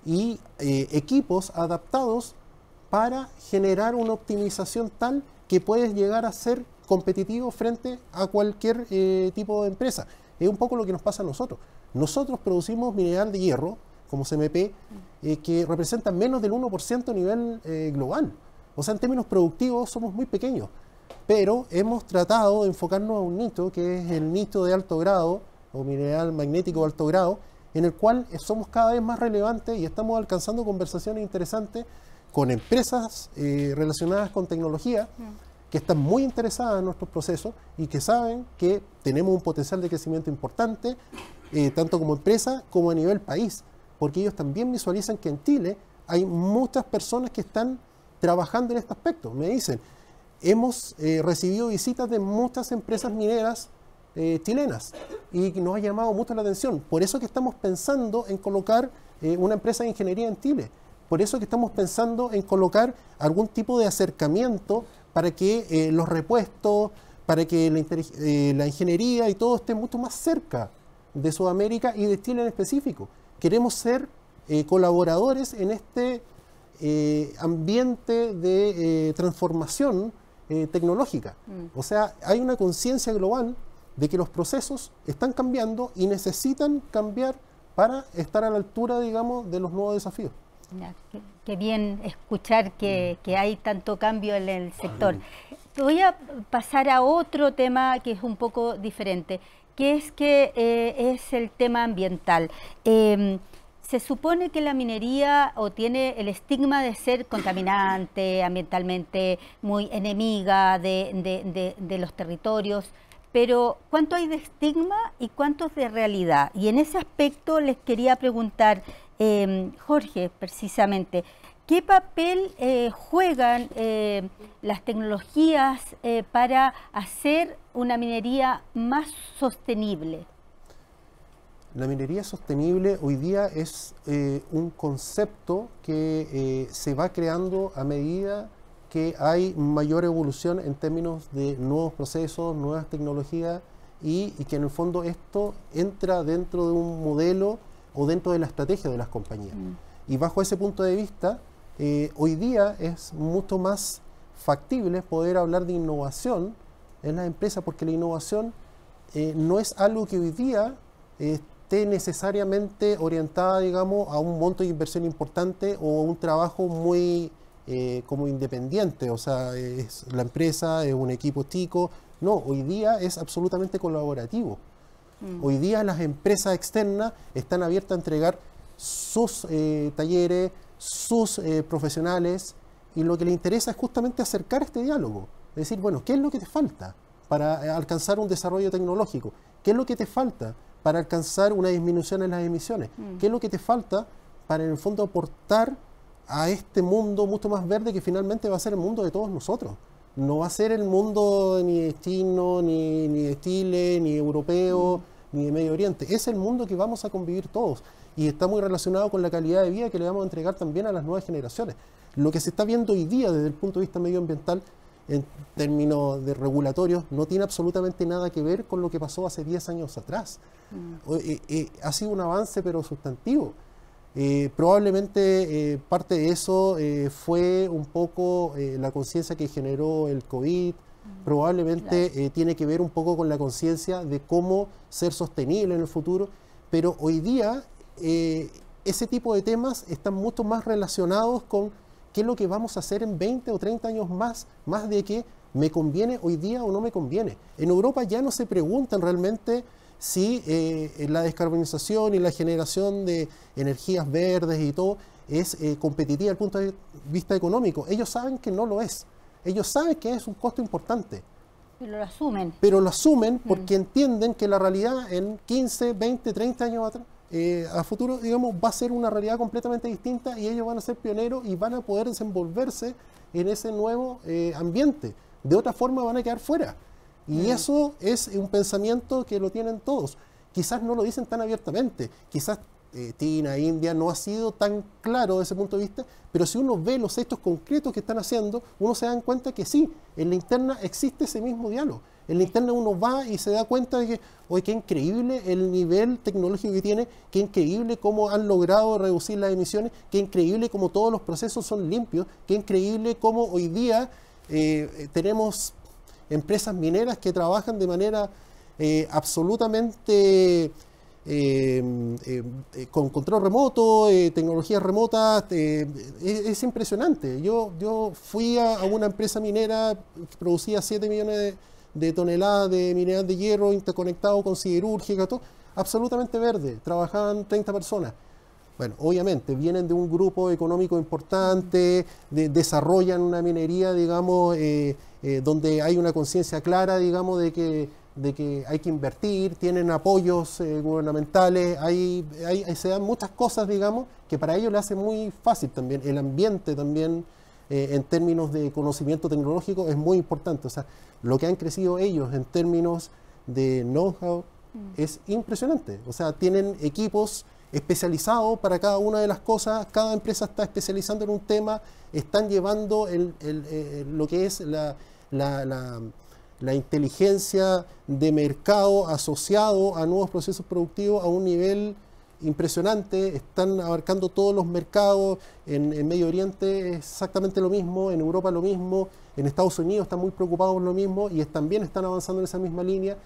y equipos adaptados para generar una optimización tal que puedes llegar a ser competitivo frente a cualquier tipo de empresa. Es un poco lo que nos pasa a nosotros. Nosotros producimos mineral de hierro, como CMP, que representa menos del 1% a nivel global. O sea, en términos productivos somos muy pequeños, pero hemos tratado de enfocarnos a un nicho que es el nicho de alto grado, o mineral magnético de alto grado, en el cual somos cada vez más relevantes y estamos alcanzando conversaciones interesantes con empresas relacionadas con tecnología, que están muy interesadas en nuestros procesos y que saben que tenemos un potencial de crecimiento importante, tanto como empresa como a nivel país, porque ellos también visualizan que en Chile hay muchas personas que están trabajando en este aspecto. Me dicen, hemos recibido visitas de muchas empresas mineras chilenas y nos ha llamado mucho la atención. Por eso que estamos pensando en colocar una empresa de ingeniería en Chile. Por eso que estamos pensando en colocar algún tipo de acercamiento para que los repuestos, para que la ingeniería y todo esté mucho más cerca de Sudamérica y de Chile en específico. Queremos ser colaboradores en este ambiente de transformación tecnológica. O sea, hay una conciencia global de que los procesos están cambiando y necesitan cambiar para estar a la altura, digamos, de los nuevos desafíos. Ya, qué bien escuchar que hay tanto cambio en el sector. Voy a pasar a otro tema que es un poco diferente, que es el tema ambiental. Se supone que la minería tiene el estigma de ser contaminante, ambientalmente muy enemiga de los territorios, pero ¿cuánto hay de estigma y cuánto es de realidad? Y en ese aspecto les quería preguntar, Jorge, precisamente, ¿qué papel juegan las tecnologías para hacer una minería más sostenible? La minería sostenible hoy día es un concepto que se va creando a medida que hay mayor evolución en términos de nuevos procesos, nuevas tecnologías y que en el fondo esto entra dentro de un modelo o dentro de la estrategia de las compañías. Y bajo ese punto de vista, hoy día es mucho más factible poder hablar de innovación en las empresas, porque la innovación no es algo que hoy día esté necesariamente orientada, digamos, a un monto de inversión importante o a un trabajo muy como independiente, o sea, es la empresa, es un equipo chico. No, hoy día es absolutamente colaborativo. Hoy día las empresas externas están abiertas a entregar sus talleres, sus profesionales, y lo que les interesa es justamente acercar este diálogo. Es decir, bueno, ¿qué es lo que te falta para alcanzar un desarrollo tecnológico? ¿Qué es lo que te falta para alcanzar una disminución en las emisiones? ¿Qué es lo que te falta para en el fondo aportar a este mundo mucho más verde que finalmente va a ser el mundo de todos nosotros? No va a ser el mundo ni de chino, ni de Chile, ni europeo, ni de Medio Oriente. Es el mundo que vamos a convivir todos y está muy relacionado con la calidad de vida que le vamos a entregar también a las nuevas generaciones. Lo que se está viendo hoy día desde el punto de vista medioambiental en términos de regulatorios no tiene absolutamente nada que ver con lo que pasó hace 10 años atrás. Ha sido un avance pero sustantivo. Probablemente parte de eso fue un poco la conciencia que generó el COVID, probablemente tiene que ver un poco con la conciencia de cómo ser sostenible en el futuro, pero hoy día ese tipo de temas están mucho más relacionados con qué es lo que vamos a hacer en 20 o 30 años más de que me conviene hoy día o no me conviene. En Europa ya no se preguntan realmente si la descarbonización y la generación de energías verdes y todo es competitiva desde el punto de vista económico. Ellos saben que no lo es. Ellos saben que es un costo importante. Pero lo asumen. Pero lo asumen porque entienden que la realidad en 15, 20, 30 años atrás, a futuro, digamos, va a ser una realidad completamente distinta y ellos van a ser pioneros y van a poder desenvolverse en ese nuevo ambiente. De otra forma van a quedar fuera. Y eso es un pensamiento que lo tienen todos. Quizás no lo dicen tan abiertamente, quizás China, India no ha sido tan claro desde ese punto de vista, pero si uno ve los hechos concretos que están haciendo, uno se da cuenta que sí, en la interna existe ese mismo diálogo. En la interna uno va y se da cuenta de que, oye, qué increíble el nivel tecnológico que tiene, qué increíble cómo han logrado reducir las emisiones, qué increíble cómo todos los procesos son limpios, qué increíble cómo hoy día tenemos empresas mineras que trabajan de manera absolutamente con control remoto, tecnologías remotas, es impresionante. Yo fui a una empresa minera que producía 7 millones de toneladas de mineral de hierro interconectado con siderúrgica, todo, absolutamente verde, trabajaban 30 personas. Bueno, obviamente vienen de un grupo económico importante, desarrollan una minería, digamos, donde hay una conciencia clara, digamos, de que hay que invertir, tienen apoyos gubernamentales, se dan muchas cosas, digamos, que para ellos le hace muy fácil también. El ambiente también en términos de conocimiento tecnológico es muy importante. O sea, lo que han crecido ellos en términos de know-how es impresionante. O sea, tienen equipos especializados para cada una de las cosas, cada empresa está especializando en un tema, están llevando lo que es la inteligencia de mercado asociado a nuevos procesos productivos a un nivel impresionante, están abarcando todos los mercados, en Medio Oriente es exactamente lo mismo, en Europa lo mismo, en Estados Unidos están muy preocupados por lo mismo y también están avanzando en esa misma línea.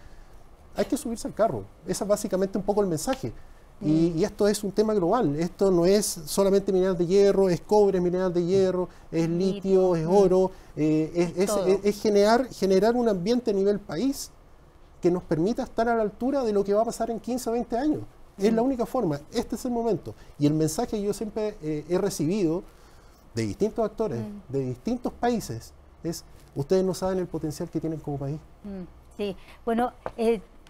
Hay que subirse al carro, ese es básicamente un poco el mensaje. Y esto es un tema global, esto no es solamente mineral de hierro, es cobre, es mineral de hierro, es litio, es oro, es generar un ambiente a nivel país que nos permita estar a la altura de lo que va a pasar en 15 o 20 años. Es la única forma, este es el momento. Y el mensaje que yo siempre he recibido de distintos actores, de distintos países, es: ustedes no saben el potencial que tienen como país. Sí, bueno,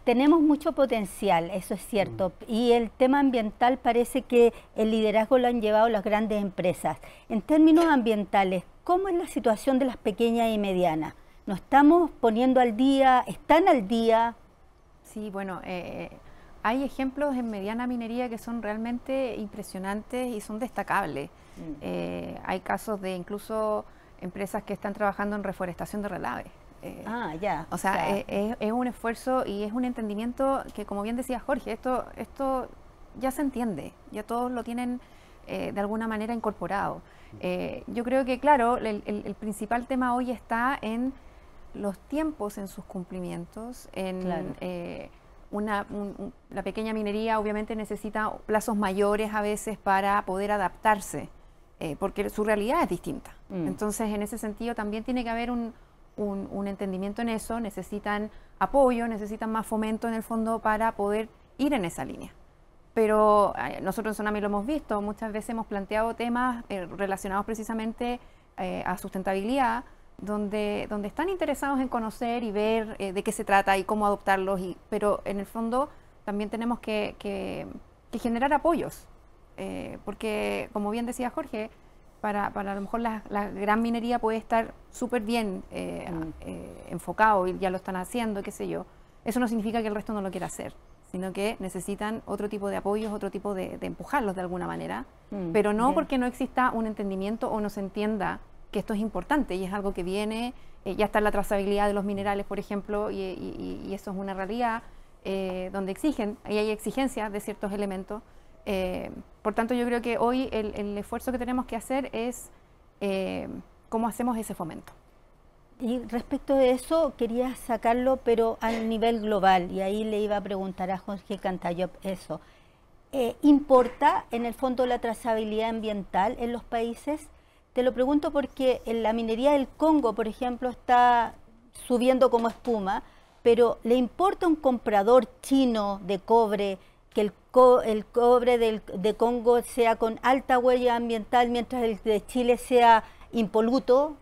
tenemos mucho potencial, eso es cierto, y el tema ambiental parece que el liderazgo lo han llevado las grandes empresas. En términos ambientales, ¿cómo es la situación de las pequeñas y medianas? ¿Nos estamos poniendo al día? ¿Están al día? Sí, bueno, hay ejemplos en mediana minería que son realmente impresionantes y son destacables. Hay casos de incluso empresas que están trabajando en reforestación de relave. O sea, es un esfuerzo y es un entendimiento que, como bien decía Jorge, esto ya se entiende, ya todos lo tienen de alguna manera incorporado. Yo creo que, claro, el principal tema hoy está en los tiempos en sus cumplimientos, la pequeña minería obviamente necesita plazos mayores a veces para poder adaptarse, porque su realidad es distinta. Entonces, en ese sentido también tiene que haber un entendimiento en eso, necesitan apoyo, necesitan más fomento en el fondo para poder ir en esa línea. Pero nosotros en Sonami lo hemos visto, muchas veces hemos planteado temas relacionados precisamente a sustentabilidad, donde están interesados en conocer y ver de qué se trata y cómo adoptarlos, pero en el fondo también tenemos que generar apoyos, porque como bien decía Jorge, para a lo mejor la gran minería puede estar súper bien enfocado y ya lo están haciendo, qué sé yo. Eso no significa que el resto no lo quiera hacer, sino que necesitan otro tipo de apoyos, otro tipo de empujarlos de alguna manera, pero no porque no exista un entendimiento o no se entienda que esto es importante y es algo que viene, ya está la trazabilidad de los minerales, por ejemplo, y eso es una realidad donde hay exigencias de ciertos elementos. Por tanto, yo creo que hoy el esfuerzo que tenemos que hacer es cómo hacemos ese fomento. Y respecto de eso, quería sacarlo, pero a nivel global, y ahí le iba a preguntar a Jorge Cantayop eso. ¿Importa en el fondo la trazabilidad ambiental en los países? Te lo pregunto porque en la minería del Congo, por ejemplo, está subiendo como espuma, pero ¿le importa a un comprador chino de cobre que el cobre de Congo sea con alta huella ambiental mientras el de Chile sea impoluto?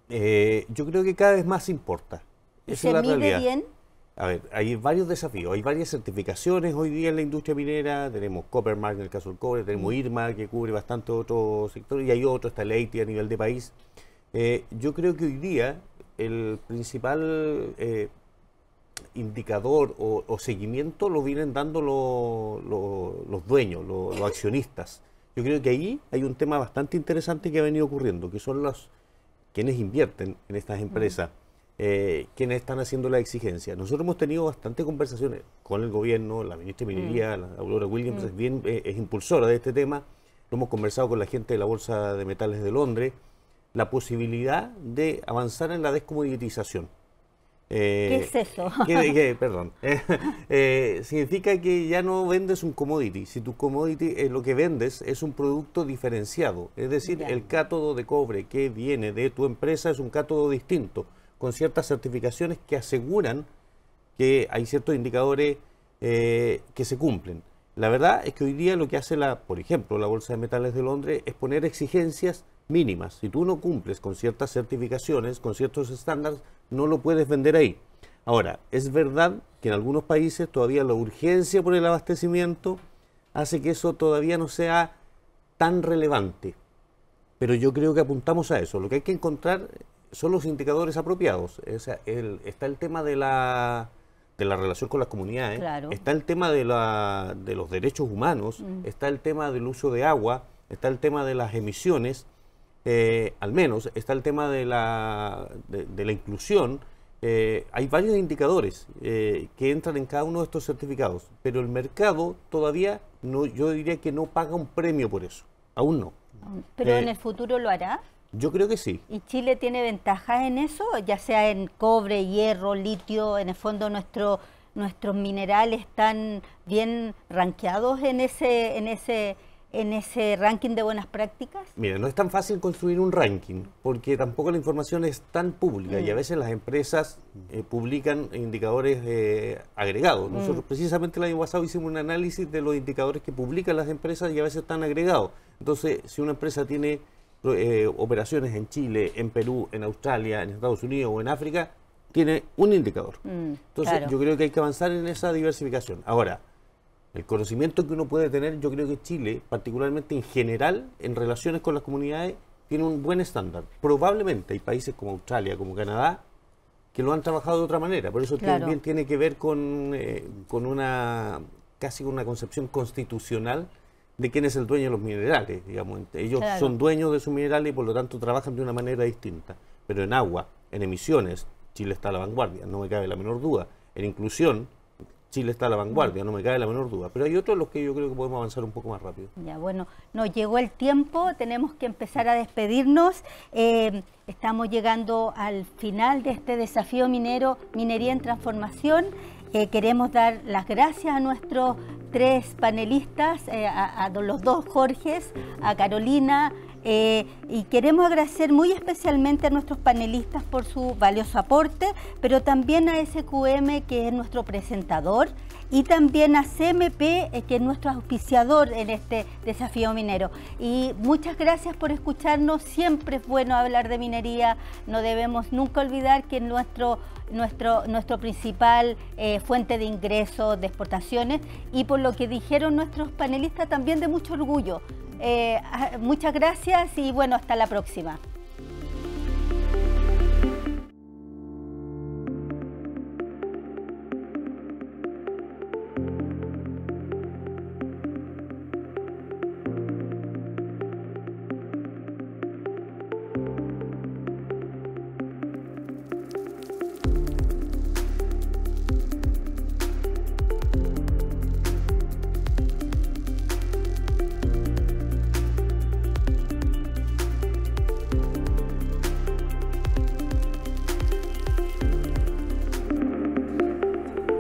Yo creo que cada vez más importa. Esa es la realidad. ¿Se mide bien? A ver, hay varios desafíos, hay varias certificaciones hoy día en la industria minera, tenemos Coppermark en el caso del cobre, tenemos IRMA que cubre bastante otro sector y hay otro, está el EITI a nivel de país. Yo creo que hoy día el principal indicador o seguimiento lo vienen dando los dueños, los accionistas. Yo creo que ahí hay un tema bastante interesante que ha venido ocurriendo, que son quienes invierten en estas empresas. Quienes están haciendo la exigencia. Nosotros hemos tenido bastantes conversaciones con el gobierno, la ministra de Minería, la Aurora Williams, es impulsora de este tema, lo hemos conversado con la gente de la Bolsa de Metales de Londres, la posibilidad de avanzar en la descomoditización. ¿Qué es eso? Perdón. Significa que ya no vendes un commodity. Si tu commodity lo que vendes es un producto diferenciado, es decir, el cátodo de cobre que viene de tu empresa es un cátodo distinto, con ciertas certificaciones que aseguran que hay ciertos indicadores que se cumplen. La verdad es que hoy día lo que hace, por ejemplo, la Bolsa de Metales de Londres es poner exigencias mínimas. Si tú no cumples con ciertas certificaciones, con ciertos estándares, no lo puedes vender ahí. Ahora, es verdad que en algunos países todavía la urgencia por el abastecimiento hace que eso todavía no sea tan relevante. pero yo creo que apuntamos a eso. Lo que hay que encontrar son los indicadores apropiados. O sea, está el tema de la relación con las comunidades, Claro. está el tema de los derechos humanos, está el tema del uso de agua, está el tema de las emisiones, al menos está el tema de la inclusión. Hay varios indicadores que entran en cada uno de estos certificados, pero el mercado todavía no, yo diría que no paga un premio por eso, aún no. ¿Pero en el futuro lo hará? Yo creo que sí. ¿Y Chile tiene ventajas en eso? Ya sea en cobre, hierro, litio, en el fondo nuestros minerales están bien rankeados en ese ranking de buenas prácticas. Mira, no es tan fácil construir un ranking, porque tampoco la información es tan pública y a veces las empresas publican indicadores agregados. Nosotros precisamente el año pasado hicimos un análisis de los indicadores que publican las empresas y a veces están agregados. Entonces, si una empresa tiene operaciones en Chile, en Perú, en Australia, en Estados Unidos o en África, tiene un indicador. Entonces, claro. yo creo que hay que avanzar en esa diversificación. Ahora, el conocimiento que uno puede tener, yo creo que Chile, particularmente en general, en relaciones con las comunidades, tiene un buen estándar. Probablemente hay países como Australia, como Canadá, que lo han trabajado de otra manera. Por eso Claro. también tiene que ver con casi una concepción constitucional de quién es el dueño de los minerales. Digamos. Ellos Claro. son dueños de sus minerales y por lo tanto trabajan de una manera distinta. Pero en agua, en emisiones, Chile está a la vanguardia, no me cabe la menor duda. En inclusión, Chile está a la vanguardia, no me cabe la menor duda. Pero hay otros en los que yo creo que podemos avanzar un poco más rápido. Ya, bueno, nos llegó el tiempo, tenemos que empezar a despedirnos. Estamos llegando al final de este desafío minero, Minería en Transformación. Queremos dar las gracias a nuestros 3 panelistas, a los 2 Jorges, a Carolina, y queremos agradecer muy especialmente a nuestros panelistas por su valioso aporte, pero también a SQM, que es nuestro presentador, y también a CMP, que es nuestro auspiciador en este desafío minero. Y muchas gracias por escucharnos. Siempre es bueno hablar de minería. No debemos nunca olvidar que nuestro principal fuente de ingresos, de exportaciones, y por lo que dijeron nuestros panelistas, también de mucho orgullo. Muchas gracias y bueno, hasta la próxima.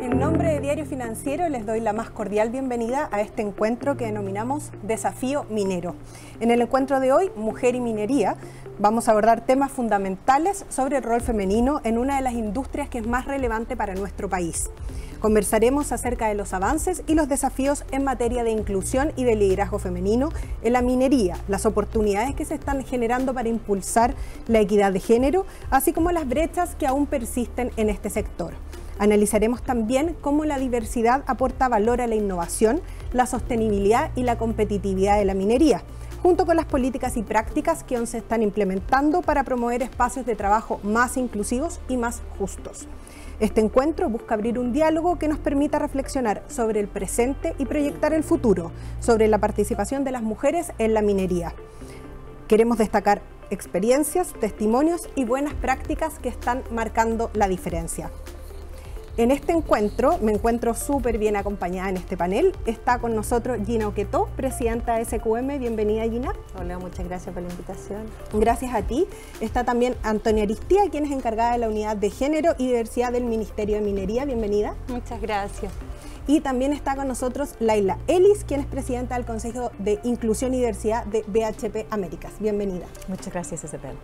En nombre de Diario Financiero les doy la más cordial bienvenida a este encuentro que denominamos Desafío Minero. En el encuentro de hoy, Mujer y Minería, vamos a abordar temas fundamentales sobre el rol femenino en una de las industrias que es más relevante para nuestro país. Conversaremos acerca de los avances y los desafíos en materia de inclusión y de liderazgo femenino en la minería, las oportunidades que se están generando para impulsar la equidad de género, así como las brechas que aún persisten en este sector. Analizaremos también cómo la diversidad aporta valor a la innovación, la sostenibilidad y la competitividad de la minería, junto con las políticas y prácticas que aún se están implementando para promover espacios de trabajo más inclusivos y más justos. Este encuentro busca abrir un diálogo que nos permita reflexionar sobre el presente y proyectar el futuro, sobre la participación de las mujeres en la minería. Queremos destacar experiencias, testimonios y buenas prácticas que están marcando la diferencia. En este encuentro me encuentro súper bien acompañada en este panel. Está con nosotros Gina Oquetó, presidenta de SQM. Bienvenida, Gina. Hola, muchas gracias por la invitación. Gracias a ti. Está también Antonia Aristía, quien es encargada de la Unidad de Género y Diversidad del Ministerio de Minería. Bienvenida. Muchas gracias. Y también está con nosotros Laila Ellis, quien es presidenta del Consejo de Inclusión y Diversidad de BHP Américas. Bienvenida. Muchas gracias, SPL.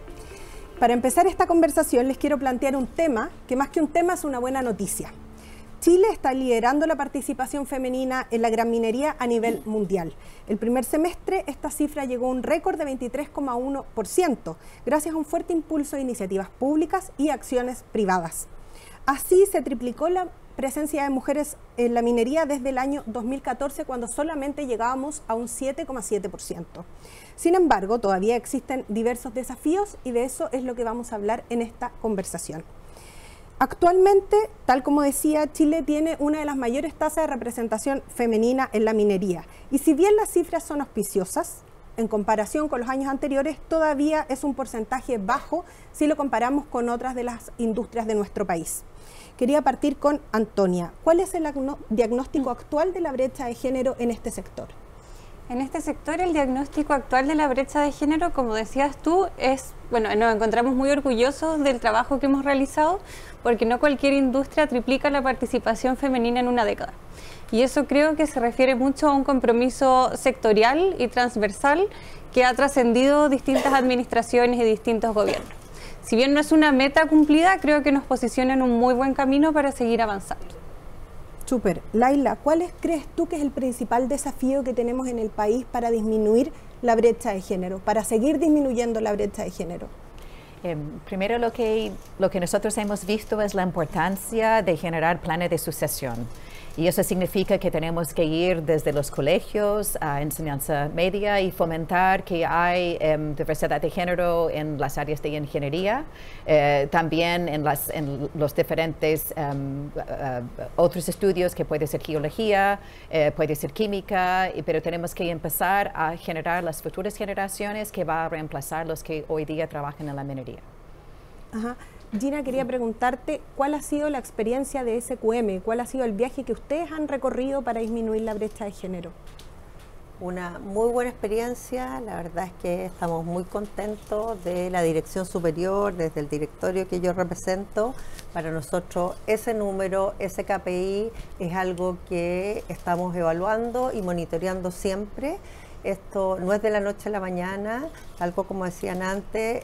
Para empezar esta conversación les quiero plantear un tema que más que un tema es una buena noticia. Chile está liderando la participación femenina en la gran minería a nivel mundial. El primer semestre esta cifra llegó a un récord de 23,1%, gracias a un fuerte impulso de iniciativas públicas y acciones privadas. Así se triplicó la presencia de mujeres en la minería desde el año 2014, cuando solamente llegábamos a un 7,7%. Sin embargo, todavía existen diversos desafíos y de eso es lo que vamos a hablar en esta conversación. Actualmente, tal como decía, Chile tiene una de las mayores tasas de representación femenina en la minería. Y si bien las cifras son auspiciosas, en comparación con los años anteriores, todavía es un porcentaje bajo si lo comparamos con otras de las industrias de nuestro país. Quería partir con Antonia. ¿Cuál es el diagnóstico actual de la brecha de género en este sector? En este sector, el diagnóstico actual de la brecha de género, como decías tú, bueno, nos encontramos muy orgullosos del trabajo que hemos realizado, porque no cualquier industria triplica la participación femenina en una década. Y eso creo que se refiere mucho a un compromiso sectorial y transversal que ha trascendido distintas administraciones y distintos gobiernos. Si bien no es una meta cumplida, creo que nos posiciona en un muy buen camino para seguir avanzando. Súper. Laila, ¿cuál crees tú que es el principal desafío que tenemos en el país para disminuir la brecha de género, para seguir disminuyendo la brecha de género? Primero, lo que nosotros hemos visto es la importancia de generar planes de sucesión. Y eso significa que tenemos que ir desde los colegios a enseñanza media y fomentar que hay diversidad de género en las áreas de ingeniería, también en los diferentes otros estudios que puede ser geología, puede ser química, pero tenemos que empezar a generar las futuras generaciones que va a reemplazar los que hoy día trabajan en la minería. Ajá. Gina, quería preguntarte cuál ha sido la experiencia de SQM, cuál ha sido el viaje que ustedes han recorrido para disminuir la brecha de género. Una muy buena experiencia, la verdad es que estamos muy contentos de la dirección superior, desde el directorio que yo represento. Para nosotros ese número, ese KPI es algo que estamos evaluando y monitoreando siempre. Esto no es de la noche a la mañana, algo como decían antes,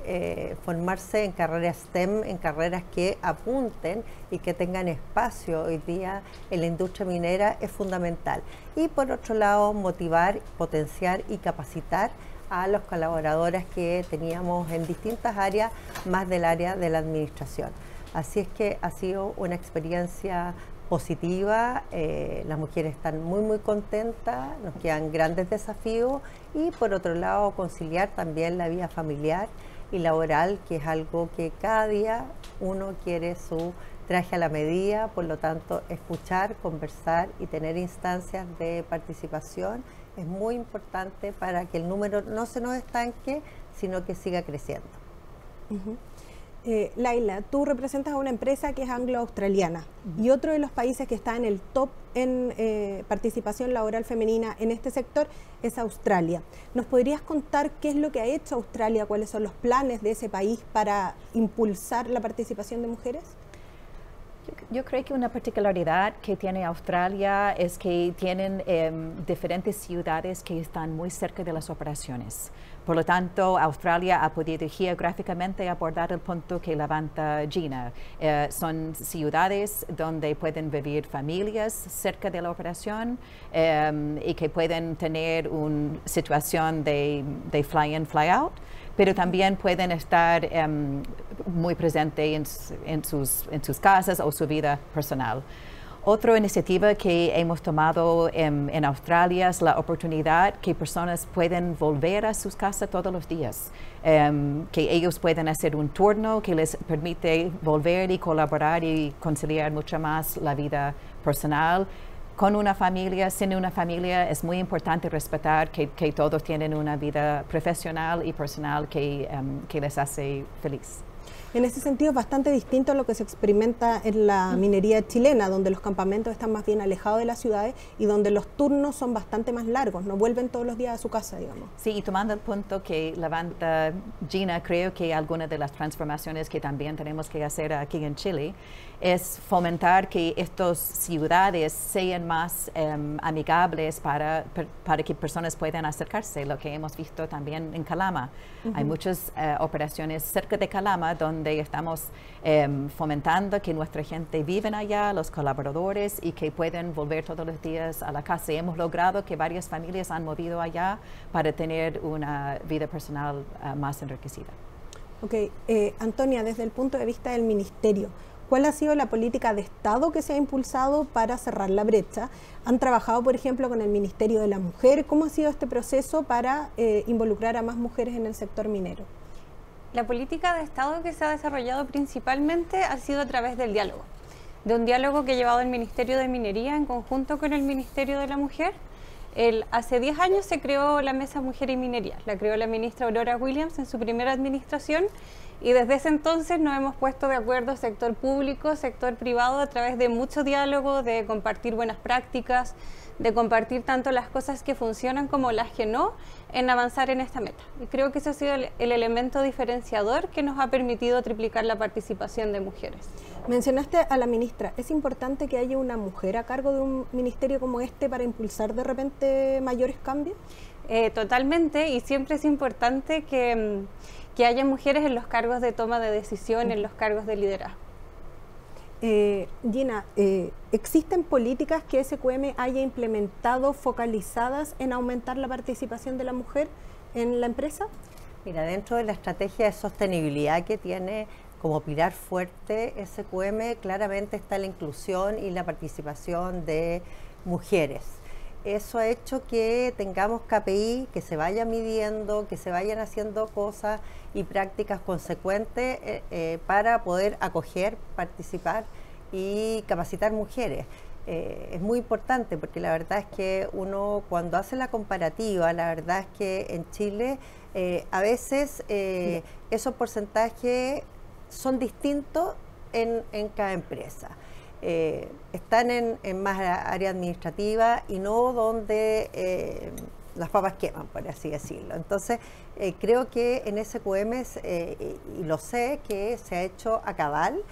formarse en carreras STEM, en carreras que apunten y que tengan espacio hoy día en la industria minera es fundamental. Y por otro lado, motivar, potenciar y capacitar a los colaboradores que teníamos en distintas áreas, más del área de la administración. Así es que ha sido una experiencia positiva, las mujeres están muy contentas, nos quedan grandes desafíos y por otro lado conciliar también la vida familiar y laboral, que es algo que cada día uno quiere su traje a la medida, por lo tanto escuchar, conversar y tener instancias de participación es muy importante para que el número no se nos estanque, sino que siga creciendo. Laila, tú representas a una empresa que es anglo-australiana y otro de los países que está en el top en participación laboral femenina en este sector es Australia. ¿Nos podrías contar qué es lo que ha hecho Australia, cuáles son los planes de ese país para impulsar la participación de mujeres? Yo creo que una particularidad que tiene Australia es que tienen diferentes ciudades que están muy cerca de las operaciones. Por lo tanto, Australia ha podido geográficamente abordar el punto que levanta Gina. Son ciudades donde pueden vivir familias cerca de la operación y que pueden tener una situación de fly-in, fly-out, pero también pueden estar muy presentes en sus casas o su vida personal. Otra iniciativa que hemos tomado en Australia es la oportunidad que personas pueden volver a sus casas todos los días, que ellos pueden hacer un turno que les permite volver y colaborar y conciliar mucho más la vida personal. Con una familia, sin una familia, es muy importante respetar que todos tienen una vida profesional y personal que les hace feliz. En ese sentido es bastante distinto a lo que se experimenta en la minería chilena, donde los campamentos están más bien alejados de las ciudades y donde los turnos son bastante más largos, no vuelven todos los días a su casa, digamos. Sí, y tomando el punto que levanta Gina, creo que alguna de las transformaciones que también tenemos que hacer aquí en Chile es fomentar que estas ciudades sean más amigables para que personas puedan acercarse, lo que hemos visto también en Calama. Hay muchas operaciones cerca de Calama donde estamos fomentando que nuestra gente vive allá, los colaboradores, y que pueden volver todos los días a la casa. Y hemos logrado que varias familias han movido allá para tener una vida personal más enriquecida. Ok, Antonia, desde el punto de vista del ministerio, ¿cuál ha sido la política de Estado que se ha impulsado para cerrar la brecha? ¿Han trabajado, por ejemplo, con el Ministerio de la Mujer? ¿Cómo ha sido este proceso para involucrar a más mujeres en el sector minero? La política de Estado que se ha desarrollado principalmente ha sido a través del diálogo, de un diálogo que ha llevado el Ministerio de Minería en conjunto con el Ministerio de la Mujer. Hace 10 años se creó la Mesa Mujer y Minería, la creó la ministra Aurora Williams en su primera administración, y desde ese entonces nos hemos puesto de acuerdo sector público, sector privado, a través de mucho diálogo, de compartir buenas prácticas, de compartir tanto las cosas que funcionan como las que no, en avanzar en esta meta. Y creo que ese ha sido el elemento diferenciador que nos ha permitido triplicar la participación de mujeres. Mencionaste a la ministra, ¿es importante que haya una mujer a cargo de un ministerio como este para impulsar de repente mayores cambios? Totalmente, y siempre es importante que haya mujeres en los cargos de toma de decisión, en los cargos de liderazgo. Gina, ¿existen políticas que SQM haya implementado focalizadas en aumentar la participación de la mujer en la empresa? Mira, dentro de la estrategia de sostenibilidad que tiene como pilar fuerte SQM, claramente está la inclusión y la participación de mujeres. Eso ha hecho que tengamos KPI, que se vayan midiendo, que se vayan haciendo cosas y prácticas consecuentes para poder acoger, participar y capacitar mujeres. Es muy importante porque la verdad es que uno cuando hace la comparativa, la verdad es que en Chile a veces esos porcentajes son distintos en cada empresa. Están en más área administrativa y no donde las papas queman, por así decirlo. Entonces, creo que en SQM, y lo sé, que se ha hecho a cabal.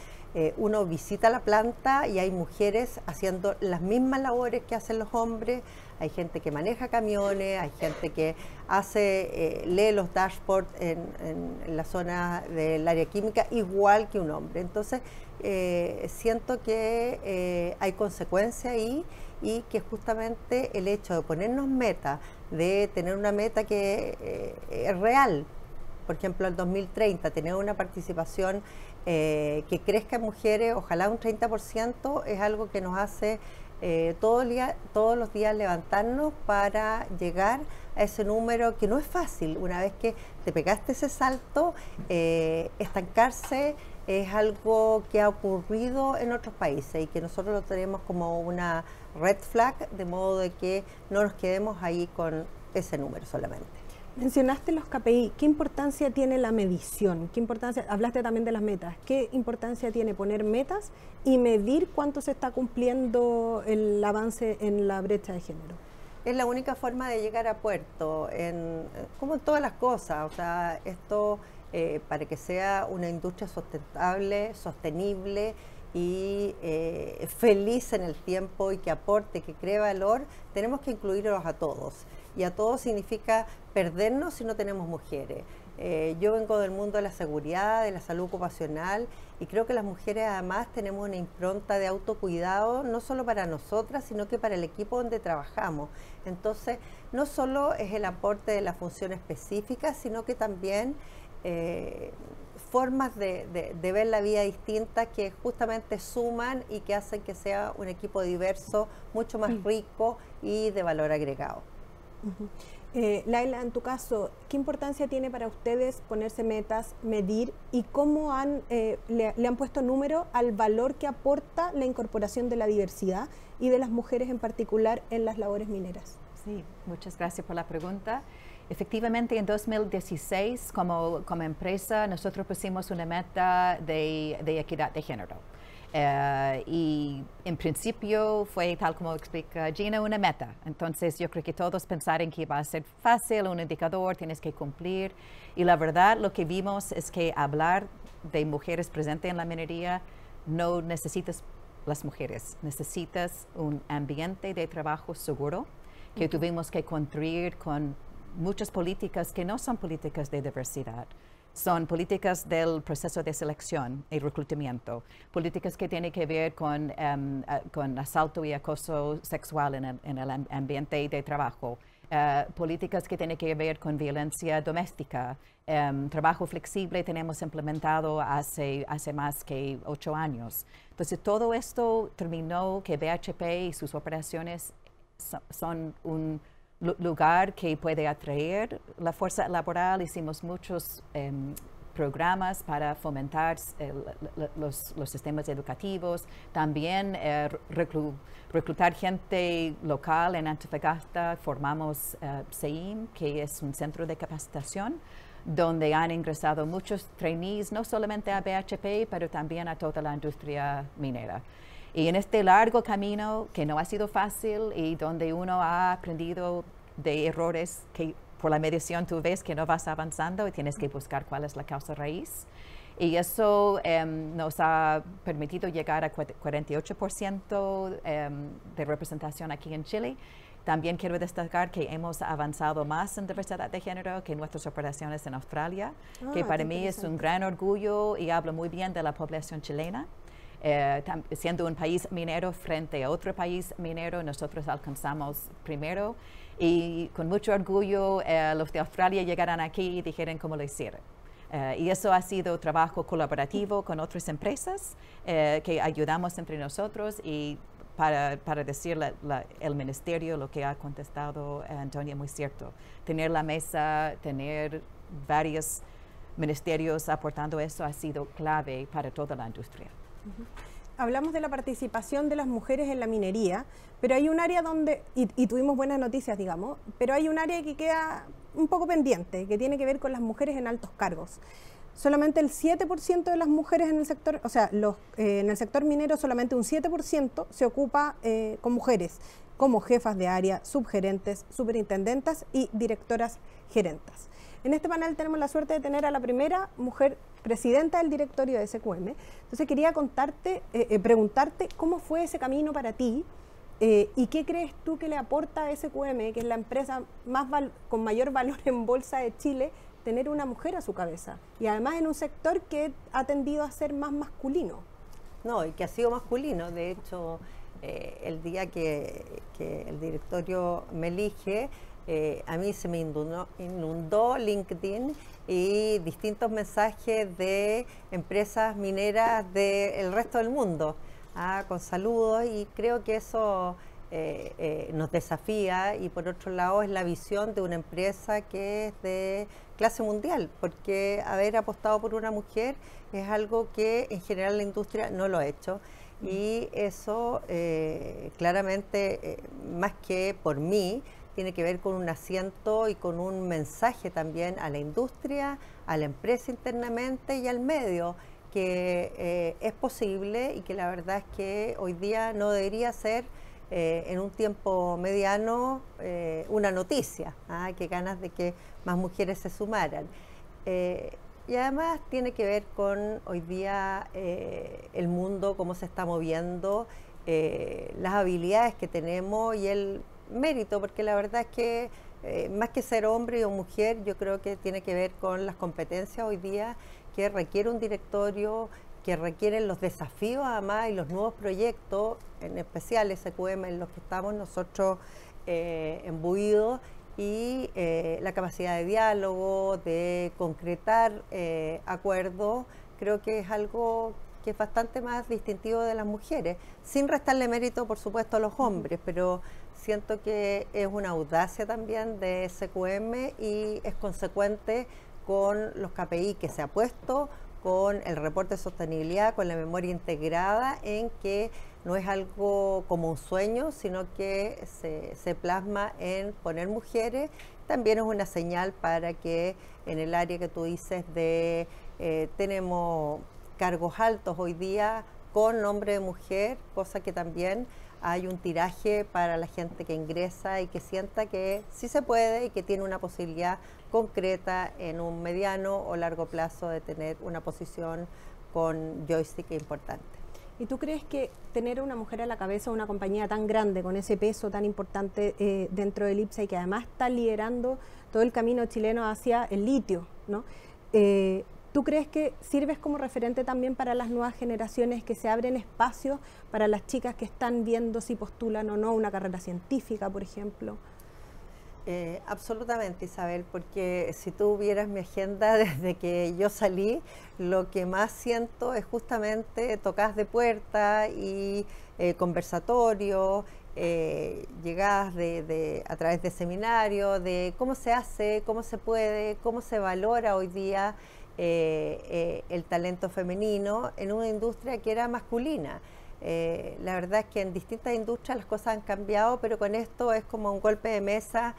Uno visita la planta y hay mujeres haciendo las mismas labores que hacen los hombres. Hay gente que maneja camiones, hay gente que lee los dashboards en la zona del área química igual que un hombre. Entonces, siento que hay consecuencia ahí y que justamente el hecho de ponernos metas, de tener una meta que es real, por ejemplo, el 2030, tener una participación que crezca en mujeres, ojalá un 30%, es algo que nos hace todos los días levantarnos para llegar a ese número que no es fácil. Una vez que te pegaste ese salto, estancarse es algo que ha ocurrido en otros países y que nosotros lo tenemos como una red flag, de modo de que no nos quedemos ahí con ese número solamente. Mencionaste los KPI, ¿qué importancia tiene la medición? ¿Qué importancia, hablaste también de las metas, ¿qué importancia tiene poner metas y medir cuánto se está cumpliendo el avance en la brecha de género? Es la única forma de llegar a puerto, como en todas las cosas. O sea, esto para que sea una industria sustentable, sostenible y feliz en el tiempo y que aporte, que cree valor, tenemos que incluirlos a todos. Y a todos significa perdernos si no tenemos mujeres. Yo vengo del mundo de la seguridad, de la salud ocupacional, y creo que las mujeres además tenemos una impronta de autocuidado, no solo para nosotras, sino que para el equipo donde trabajamos. Entonces, no solo es el aporte de la función específica, sino que también formas de ver la vida distinta que justamente suman y que hacen que sea un equipo diverso, mucho más rico y de valor agregado. Laila, en tu caso, ¿qué importancia tiene para ustedes ponerse metas, medir y cómo le han puesto número al valor que aporta la incorporación de la diversidad y de las mujeres en particular en las labores mineras? Sí, muchas gracias por la pregunta. Efectivamente, en 2016, como empresa, nosotros pusimos una meta de equidad de género. Y en principio fue, tal como explica Gina, una meta. Entonces yo creo que todos pensaron que iba a ser fácil, un indicador, tienes que cumplir. Y la verdad, lo que vimos es que hablar de mujeres presentes en la minería, no necesitas las mujeres, necesitas un ambiente de trabajo seguro que tuvimos que construir con muchas políticas que no son políticas de diversidad. Son políticas del proceso de selección y reclutamiento, políticas que tienen que ver con asalto y acoso sexual en el ambiente de trabajo, políticas que tienen que ver con violencia doméstica, trabajo flexible tenemos implementado hace más que 8 años. Entonces, todo esto terminó que BHP y sus operaciones son un lugar que puede atraer la fuerza laboral. Hicimos muchos programas para fomentar los sistemas educativos, también reclutar gente local en Antofagasta. Formamos CEIM, que es un centro de capacitación, donde han ingresado muchos trainees, no solamente a BHP, pero también a toda la industria minera. Y en este largo camino, que no ha sido fácil y donde uno ha aprendido de errores que por la medición tú ves que no vas avanzando y tienes que buscar cuál es la causa raíz. Y eso nos ha permitido llegar a 48% de representación aquí en Chile. También quiero destacar que hemos avanzado más en diversidad de género que nuestras operaciones en Australia, que para mí es un gran orgullo y habla muy bien de la población chilena. Siendo un país minero frente a otro país minero, nosotros alcanzamos primero y con mucho orgullo los de Australia llegaron aquí y dijeron cómo lo hicieron. Y eso ha sido trabajo colaborativo con otras empresas que ayudamos entre nosotros. Y para decir el ministerio, lo que ha contestado Antonia, muy cierto. Tener la mesa, tener varios ministerios aportando eso ha sido clave para toda la industria. Hablamos de la participación de las mujeres en la minería, pero hay un área donde, y tuvimos buenas noticias, digamos, pero hay un área que queda un poco pendiente, que tiene que ver con las mujeres en altos cargos. Solamente el 7% de las mujeres en el sector, o sea, en el sector minero solamente un 7% se ocupa con mujeres, como jefas de área, subgerentes, superintendentas y directoras gerentas. En este panel tenemos la suerte de tener a la primera mujer presidenta del directorio de SQM. Entonces quería preguntarte cómo fue ese camino para ti y qué crees tú que le aporta a SQM, que es la empresa con mayor valor en bolsa de Chile, tener una mujer a su cabeza. Y además en un sector que ha tendido a ser más masculino. No, y que ha sido masculino. De hecho, el día que el directorio me elige, a mí se me inundó LinkedIn y distintos mensajes de empresas mineras del resto del mundo, con saludos, y creo que eso nos desafía. Y por otro lado es la visión de una empresa que es de clase mundial, porque haber apostado por una mujer es algo que en general la industria no lo ha hecho. Y eso claramente, más que por mí, tiene que ver con un asiento y con un mensaje también a la industria, a la empresa internamente y al medio, que es posible y que la verdad es que hoy día no debería ser en un tiempo mediano una noticia. Qué ganas de que más mujeres se sumaran. Y además tiene que ver con hoy día el mundo, cómo se está moviendo, las habilidades que tenemos y el mérito, porque la verdad es que más que ser hombre o mujer, yo creo que tiene que ver con las competencias hoy día que requiere un directorio, que requieren los desafíos además y los nuevos proyectos, en especial SQM en los que estamos nosotros embuidos, y la capacidad de diálogo, de concretar acuerdos, creo que es algo que es bastante más distintivo de las mujeres, sin restarle mérito, por supuesto, a los hombres, pero siento que es una audacia también de SQM y es consecuente con los KPI que se ha puesto, con el reporte de sostenibilidad, con la memoria integrada, en que no es algo como un sueño, sino que se plasma en poner mujeres. También es una señal para que en el área que tú dices de tenemos cargos altos hoy día con nombre de mujer, cosa que también hay un tiraje para la gente que ingresa y que sienta que sí se puede y que tiene una posibilidad concreta en un mediano o largo plazo de tener una posición con joystick importante. ¿Y tú crees que tener una mujer a la cabeza de una compañía tan grande, con ese peso tan importante dentro del IPSA y que además está liderando todo el camino chileno hacia el litio, ¿no? ¿Tú crees que sirves como referente también para las nuevas generaciones, que se abren espacios para las chicas que están viendo si postulan o no una carrera científica, por ejemplo? Absolutamente, Isabel, porque si tú vieras mi agenda desde que yo salí, lo que más siento es justamente tocadas de puerta y conversatorios, llegadas a través de seminarios, de cómo se hace, cómo se puede, cómo se valora hoy día el talento femenino en una industria que era masculina. La verdad es que en distintas industrias las cosas han cambiado, pero con esto es como un golpe de mesa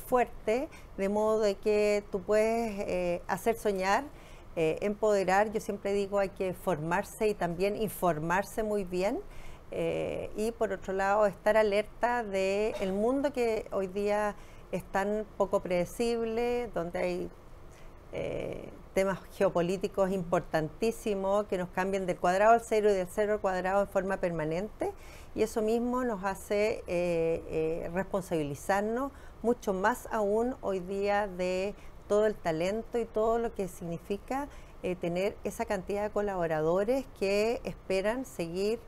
fuerte, de modo de que tú puedes hacer soñar, empoderar. Yo siempre digo, hay que formarse y también informarse muy bien, y por otro lado estar alerta del mundo que hoy día es tan poco predecible, donde hay temas geopolíticos importantísimos que nos cambian del cuadrado al cero y del cero al cuadrado en forma permanente, y eso mismo nos hace responsabilizarnos mucho más aún hoy día de todo el talento y todo lo que significa tener esa cantidad de colaboradores que esperan seguir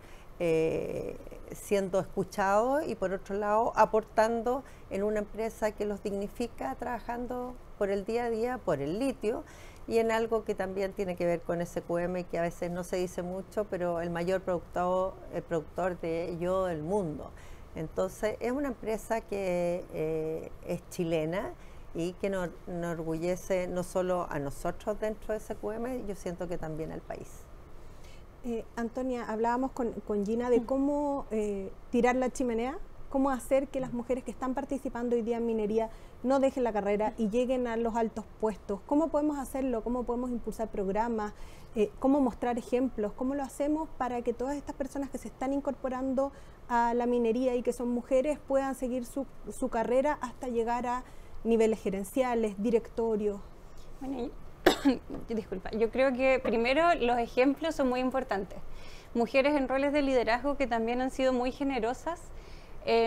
siendo escuchados y por otro lado aportando en una empresa que los dignifica, trabajando por el día a día, por el litio, y en algo que también tiene que ver con SQM, que a veces no se dice mucho, pero el mayor productor de yodo del mundo. Entonces es una empresa que es chilena y que nos enorgullece no solo a nosotros dentro de SQM, yo siento que también al país. Antonia, hablábamos con Gina de cómo tirar la chimenea, cómo hacer que las mujeres que están participando hoy día en minería no dejen la carrera y lleguen a los altos puestos. ¿Cómo podemos hacerlo? ¿Cómo podemos impulsar programas? ¿Cómo mostrar ejemplos? ¿Cómo lo hacemos para que todas estas personas que se están incorporando a la minería y que son mujeres puedan seguir su carrera hasta llegar a niveles gerenciales, directorios? Bueno, disculpa, yo creo que primero los ejemplos son muy importantes. Mujeres en roles de liderazgo que también han sido muy generosas,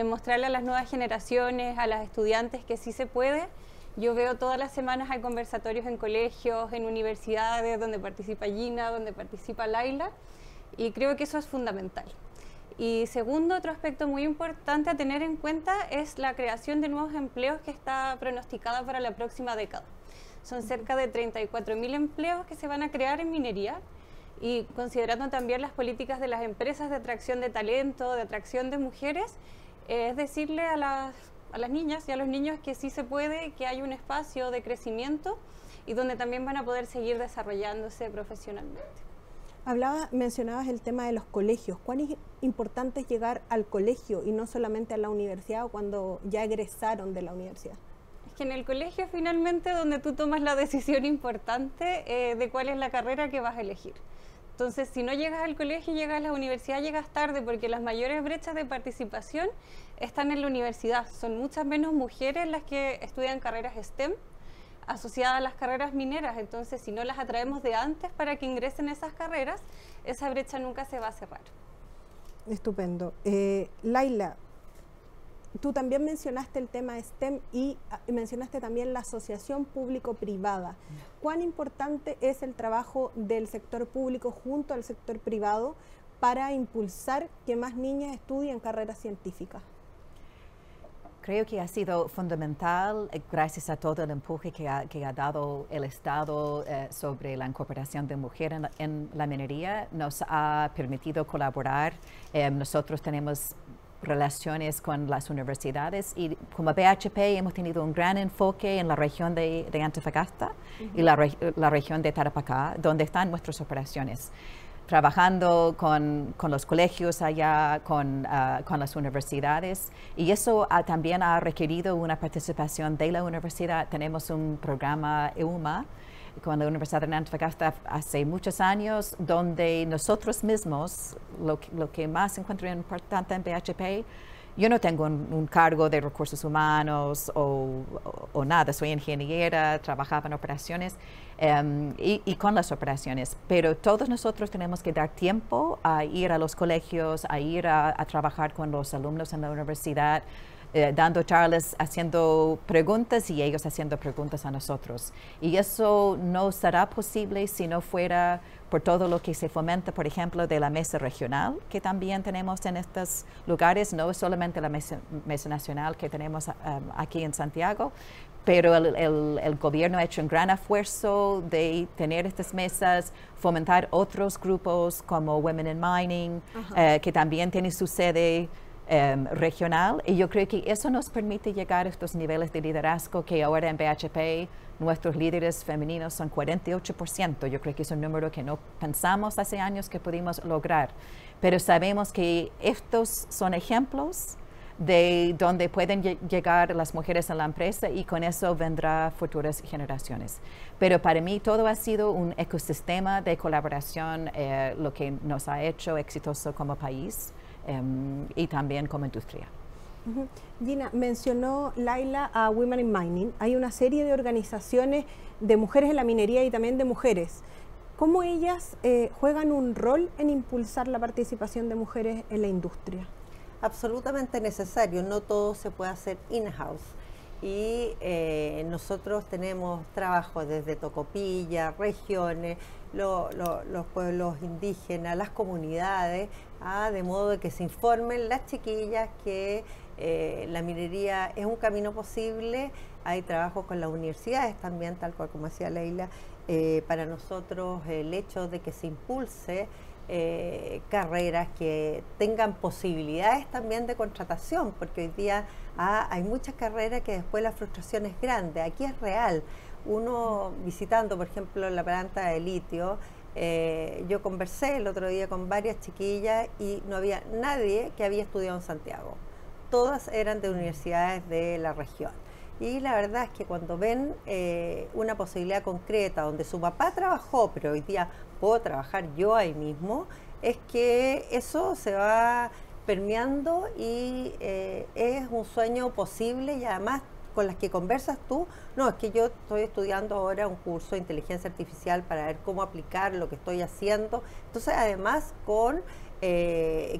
mostrarle a las nuevas generaciones, a las estudiantes que sí se puede. Yo veo todas las semanas hay conversatorios en colegios, en universidades, donde participa Gina, donde participa Laila, y creo que eso es fundamental. Y segundo, otro aspecto muy importante a tener en cuenta es la creación de nuevos empleos que está pronosticada para la próxima década. Son cerca de 34.000 empleos que se van a crear en minería, y considerando también las políticas de las empresas de atracción de talento, de atracción de mujeres, es decirle a las niñas y a los niños que sí se puede, que hay un espacio de crecimiento y donde también van a poder seguir desarrollándose profesionalmente. Mencionabas el tema de los colegios. ¿Cuán importante es llegar al colegio y no solamente a la universidad o cuando ya egresaron de la universidad? Es que en el colegio finalmente donde tú tomas la decisión importante de cuál es la carrera que vas a elegir. Entonces, si no llegas al colegio, llegas a la universidad, llegas tarde, porque las mayores brechas de participación están en la universidad. Son muchas menos mujeres las que estudian carreras STEM asociadas a las carreras mineras. Entonces, si no las atraemos de antes para que ingresen a esas carreras, esa brecha nunca se va a cerrar. Estupendo. Laila, tú también mencionaste el tema STEM y mencionaste también la asociación público-privada. ¿Cuán importante es el trabajo del sector público junto al sector privado para impulsar que más niñas estudien carreras científicas? Creo que ha sido fundamental, gracias a todo el empuje que ha dado el Estado sobre la incorporación de mujeres en la minería. Nos ha permitido colaborar. Nosotros tenemos relaciones con las universidades y como BHP hemos tenido un gran enfoque en la región de Antofagasta y la región de Tarapacá, donde están nuestras operaciones. Trabajando con los colegios allá, con las universidades, y eso también ha requerido una participación de la universidad. Tenemos un programa EUMA con la Universidad de Antofagasta hace muchos años, donde nosotros mismos, lo que más encuentro importante en BHP, yo no tengo un cargo de recursos humanos o nada, soy ingeniera, trabajaba en operaciones y con las operaciones, pero todos nosotros tenemos que dar tiempo a ir a los colegios, a ir a trabajar con los alumnos en la universidad, dando charlas, haciendo preguntas y ellos haciendo preguntas a nosotros. Y eso no será posible si no fuera por todo lo que se fomenta, por ejemplo, de la mesa regional que también tenemos en estos lugares, no solamente la mesa nacional que tenemos aquí en Santiago, pero el gobierno ha hecho un gran esfuerzo de tener estas mesas, fomentar otros grupos como Women in Mining, que también tiene su sede regional, y yo creo que eso nos permite llegar a estos niveles de liderazgo que ahora en BHP nuestros líderes femeninos son 48%. Yo creo que es un número que no pensamos hace años que pudimos lograr, pero sabemos que estos son ejemplos de donde pueden llegar las mujeres a la empresa, y con eso vendrá futuras generaciones. Pero para mí todo ha sido un ecosistema de colaboración, lo que nos ha hecho exitoso como país y también como industria. Gina, mencionó Laila a Women in Mining. Hay una serie de organizaciones de mujeres en la minería y también de mujeres. ¿Cómo ellas juegan un rol en impulsar la participación de mujeres en la industria? Absolutamente necesario, no todo se puede hacer in-house. Y nosotros tenemos trabajo desde Tocopilla, regiones, los pueblos indígenas, las comunidades, de modo de que se informen las chiquillas que la minería es un camino posible. Hay trabajo con las universidades también, tal cual como decía Leila. Para nosotros el hecho de que se impulse carreras que tengan posibilidades también de contratación, porque hoy día hay muchas carreras que después la frustración es grande. Aquí es real. Uno visitando, por ejemplo, la planta de litio, yo conversé el otro día con varias chiquillas y no había nadie que había estudiado en Santiago. Todas eran de universidades de la región. Y la verdad es que cuando ven una posibilidad concreta donde su papá trabajó, pero hoy día puedo trabajar yo ahí mismo, es que eso se va permeando y es un sueño posible. Y además con las que conversas tú, no, es que yo estoy estudiando ahora un curso de inteligencia artificial para ver cómo aplicar lo que estoy haciendo. Entonces además con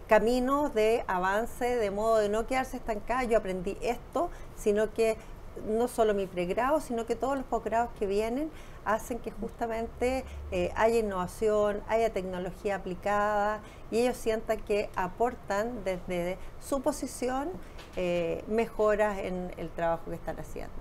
caminos de avance, de modo de no quedarse estancada. Yo aprendí esto, sino que no solo mi pregrado, sino que todos los posgrados que vienen hacen que justamente haya innovación, haya tecnología aplicada, y ellos sientan que aportan desde su posición mejoras en el trabajo que están haciendo.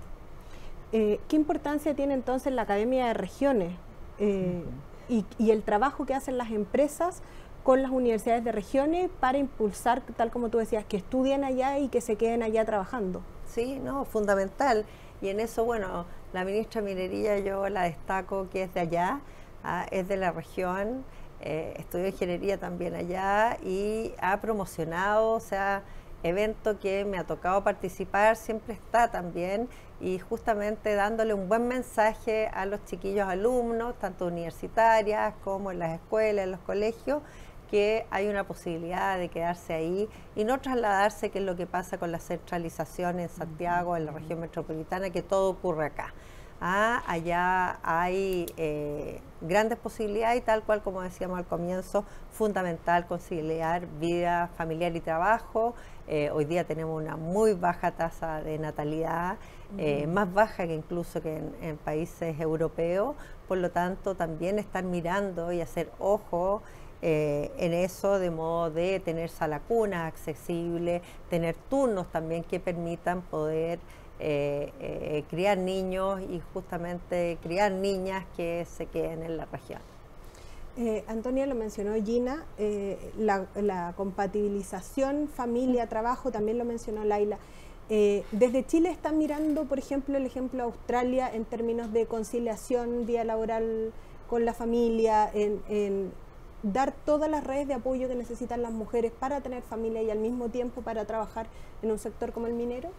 ¿Qué importancia tiene entonces la Academia de Regiones y el trabajo que hacen las empresas con las universidades de regiones para impulsar, tal como tú decías, que estudien allá y que se queden allá trabajando? Sí, no, fundamental. Y en eso, bueno, la ministra de Minería yo la destaco, que es de allá, es de la región, estudió ingeniería también allá y ha promocionado, o sea, evento que me ha tocado participar, siempre está también, y justamente dándole un buen mensaje a los chiquillos alumnos, tanto universitarias como en las escuelas, en los colegios, que hay una posibilidad de quedarse ahí y no trasladarse, que es lo que pasa con la centralización en Santiago, en la región metropolitana, que todo ocurre acá. Allá hay grandes posibilidades y tal cual como decíamos al comienzo, fundamental conciliar vida familiar y trabajo. Hoy día tenemos una muy baja tasa de natalidad, más baja que incluso que en países europeos, por lo tanto también estar mirando y hacer ojo en eso, de modo de tener sala cuna accesible, tener turnos también que permitan poder criar niños y justamente criar niñas que se queden en la región. Antonia, lo mencionó Gina, la compatibilización familia-trabajo, también lo mencionó Laila. Desde Chile están mirando, por ejemplo, el ejemplo de Australia en términos de conciliación vía laboral con la familia, en dar todas las redes de apoyo que necesitan las mujeres para tener familia y al mismo tiempo para trabajar en un sector como el minero.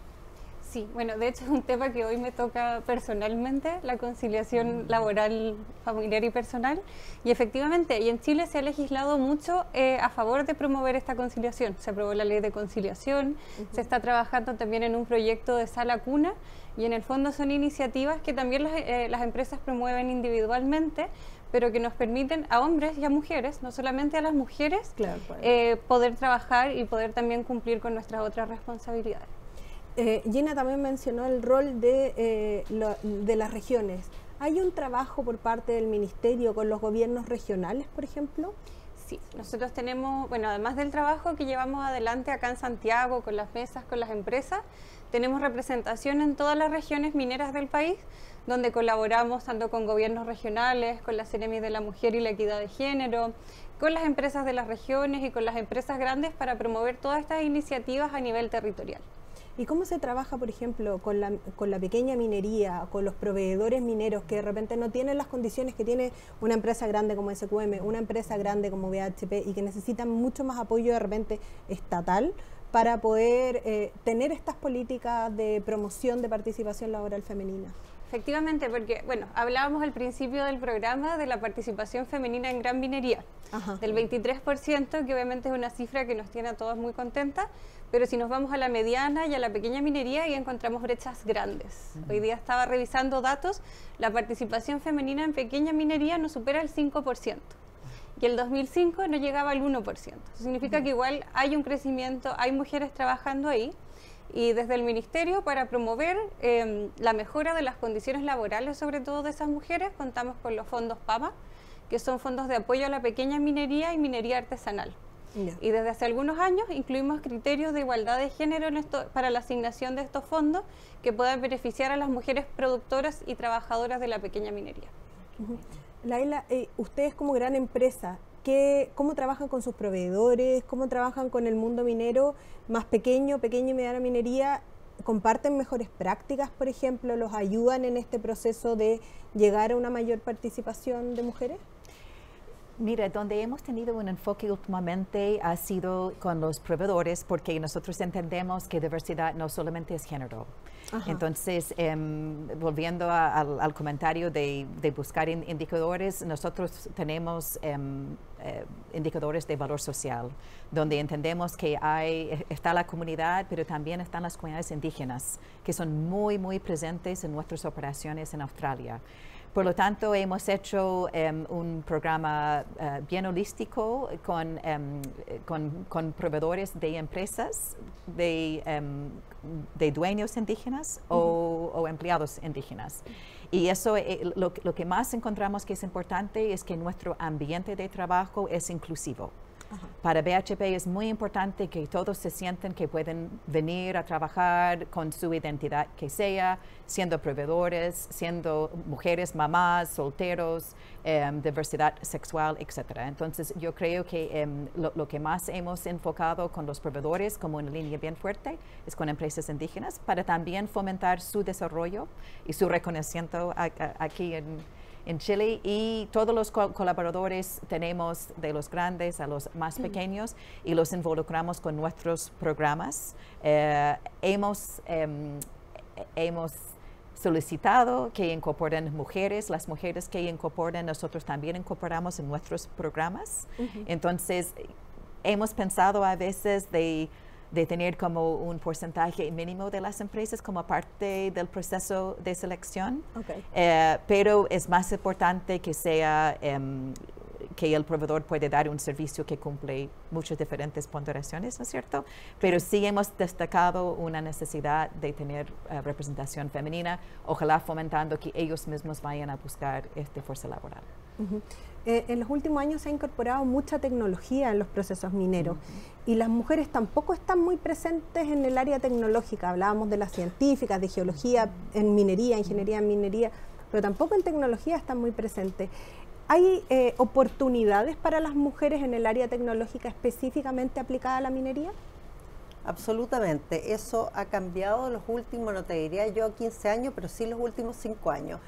Sí, bueno, de hecho es un tema que hoy me toca personalmente, la conciliación laboral, familiar y personal. Y efectivamente, y en Chile se ha legislado mucho a favor de promover esta conciliación. Se aprobó la ley de conciliación, se está trabajando también en un proyecto de sala cuna, y en el fondo son iniciativas que también las empresas promueven individualmente, pero que nos permiten a hombres y a mujeres, no solamente a las mujeres, claro, poder trabajar y poder también cumplir con nuestras otras responsabilidades. Gina también mencionó el rol de las regiones. ¿Hay un trabajo por parte del Ministerio con los gobiernos regionales, por ejemplo? Sí, nosotros tenemos, bueno, además del trabajo que llevamos adelante acá en Santiago, con las mesas, con las empresas, tenemos representación en todas las regiones mineras del país, donde colaboramos tanto con gobiernos regionales, con la Seremi de la Mujer y la Equidad de Género, con las empresas de las regiones y con las empresas grandes para promover todas estas iniciativas a nivel territorial. ¿Y cómo se trabaja, por ejemplo, con la pequeña minería, con los proveedores mineros que de repente no tienen las condiciones que tiene una empresa grande como SQM, una empresa grande como BHP y que necesitan mucho más apoyo de repente estatal para poder tener estas políticas de promoción de participación laboral femenina? Efectivamente, porque, bueno, hablábamos al principio del programa de la participación femenina en gran minería, del 23%, que obviamente es una cifra que nos tiene a todos muy contentas, pero si nos vamos a la mediana y a la pequeña minería, ahí encontramos brechas grandes. Hoy día estaba revisando datos, la participación femenina en pequeña minería no supera el 5%. Y el 2005 no llegaba al 1%. Eso significa que igual hay un crecimiento, hay mujeres trabajando ahí, y desde el Ministerio, para promover la mejora de las condiciones laborales, sobre todo de esas mujeres, contamos con los fondos PAMA, que son fondos de apoyo a la pequeña minería y minería artesanal. Y desde hace algunos años incluimos criterios de igualdad de género para la asignación de estos fondos que puedan beneficiar a las mujeres productoras y trabajadoras de la pequeña minería. Laila, ustedes como gran empresa, ¿cómo trabajan con sus proveedores? ¿Cómo trabajan con el mundo minero más pequeña y mediana minería? ¿Comparten mejores prácticas, por ejemplo? ¿Los ayudan en este proceso de llegar a una mayor participación de mujeres? Mira, donde hemos tenido un enfoque últimamente ha sido con los proveedores, porque nosotros entendemos que diversidad no solamente es género. Entonces, volviendo al comentario de buscar indicadores, nosotros tenemos indicadores de valor social, donde entendemos que está la comunidad, pero también están las comunidades indígenas, que son muy, muy presentes en nuestras operaciones en Australia. Por lo tanto, hemos hecho un programa bien holístico con proveedores de empresas, de dueños indígenas o empleados indígenas. Y eso, lo que más encontramos que es importante es que nuestro ambiente de trabajo es inclusivo. Para BHP es muy importante que todos se sienten que pueden venir a trabajar con su identidad que sea, siendo proveedores, siendo mujeres, mamás, solteros, diversidad sexual, etc. Entonces yo creo que lo que más hemos enfocado con los proveedores como una línea bien fuerte es con empresas indígenas para también fomentar su desarrollo y su reconocimiento aquí en Chile, y todos los colaboradores tenemos de los grandes a los más pequeños y los involucramos con nuestros programas. Hemos solicitado que incorporen mujeres, las mujeres que incorporan nosotros también incorporamos en nuestros programas. Entonces hemos pensado a veces de tener como un porcentaje mínimo de las empresas como parte del proceso de selección, pero es más importante que sea que el proveedor puede dar un servicio que cumple muchas diferentes ponderaciones, ¿no es cierto? Pero sí hemos destacado una necesidad de tener representación femenina, ojalá fomentando que ellos mismos vayan a buscar fuerza laboral. En los últimos años se ha incorporado mucha tecnología en los procesos mineros y las mujeres tampoco están muy presentes en el área tecnológica. Hablábamos de las científicas, de geología en minería, ingeniería en minería, pero tampoco en tecnología están muy presentes. ¿Hay oportunidades para las mujeres en el área tecnológica específicamente aplicada a la minería? Absolutamente. Eso ha cambiado los últimos, no te diría yo 15 años, pero sí los últimos 5 años.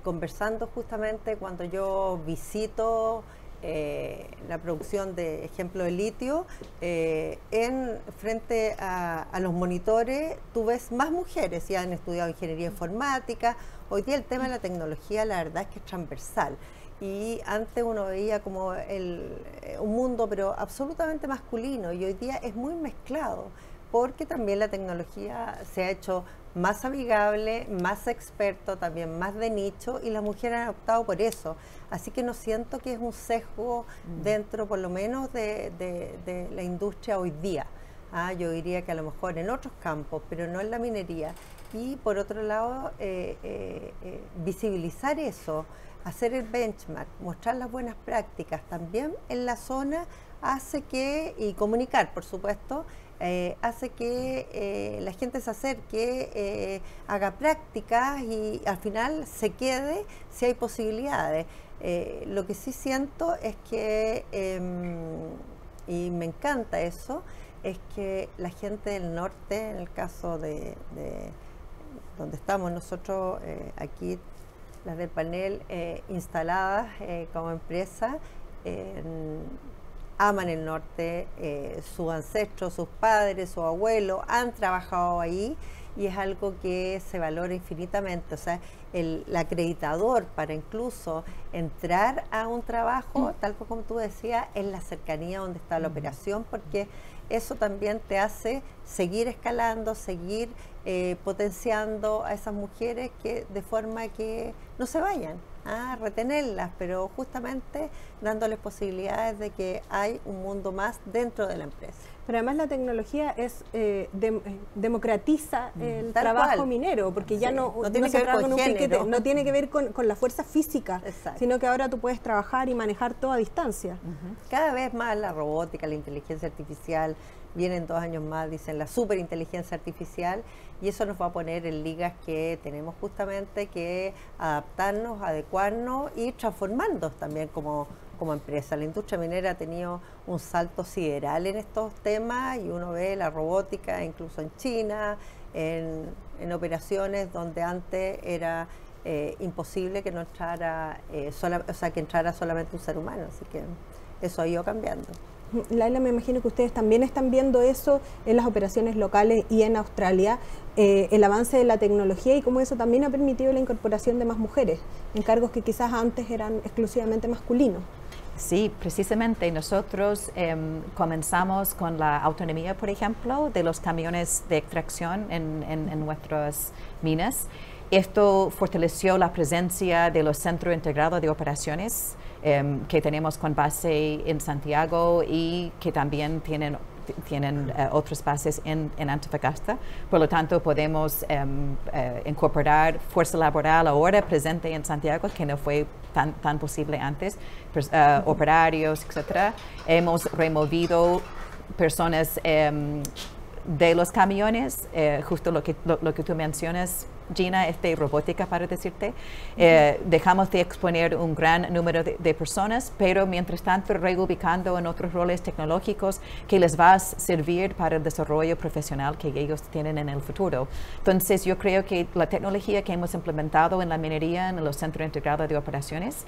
Conversando justamente cuando yo visito la producción de ejemplo de litio, frente a los monitores tú ves más mujeres, ya han estudiado ingeniería informática. Hoy día el tema de la tecnología la verdad es que es transversal, y antes uno veía como un mundo pero absolutamente masculino, y hoy día es muy mezclado, porque también la tecnología se ha hecho más amigable, más experto, también más de nicho, y las mujeres han optado por eso. Así que no siento que es un sesgo dentro, por lo menos, de la industria hoy día. Yo diría que a lo mejor en otros campos, pero no en la minería. Y por otro lado, visibilizar eso, hacer el benchmark, mostrar las buenas prácticas también en la zona hace que, y comunicar por supuesto, hace que la gente se acerque, haga prácticas y al final se quede si hay posibilidades. Lo que sí siento es que, y me encanta eso, es que la gente del norte, en el caso de donde estamos nosotros aquí, las del panel, instaladas como empresa, aman el norte, sus ancestros, sus padres, sus abuelos han trabajado ahí y es algo que se valora infinitamente. O sea, el acreditador para incluso entrar a un trabajo, tal como tú decías, es la cercanía donde está la operación, porque eso también te hace seguir escalando, seguir potenciando a esas mujeres que de forma que no se vayan, retenerlas, pero justamente dándoles posibilidades de que hay un mundo más dentro de la empresa. Pero además la tecnología democratiza el trabajo minero, porque ya no tiene que ver con un piquete, no tiene que ver con la fuerza física, sino que ahora tú puedes trabajar y manejar todo a distancia. Cada vez más la robótica, la inteligencia artificial, vienen 2 años más, dicen la superinteligencia artificial, y eso nos va a poner en ligas que tenemos justamente que adaptarnos, adecuarnos y transformarnos también como empresa. La industria minera ha tenido un salto sideral en estos temas y uno ve la robótica incluso en China, en operaciones donde antes era imposible que no entrara, que entrara solamente un ser humano, así que eso ha ido cambiando. Laila, me imagino que ustedes también están viendo eso en las operaciones locales y en Australia, el avance de la tecnología y cómo eso también ha permitido la incorporación de más mujeres en cargos que quizás antes eran exclusivamente masculinos. Sí, precisamente nosotros comenzamos con la autonomía, por ejemplo, de los camiones de extracción en nuestras minas. Esto fortaleció la presencia de los centros integrados de operaciones que tenemos con base en Santiago y que también tienen otras bases en Antofagasta. Por lo tanto, podemos incorporar fuerza laboral ahora presente en Santiago, que no fue tan posible antes, operarios, etc. Hemos removido personas de los camiones, justo lo que tú mencionas, Gina, robótica para decirte. Dejamos de exponer un gran número de personas, pero mientras tanto reubicando en otros roles tecnológicos que les va a servir para el desarrollo profesional que ellos tienen en el futuro. Entonces yo creo que la tecnología que hemos implementado en la minería, en los centros integrados de operaciones,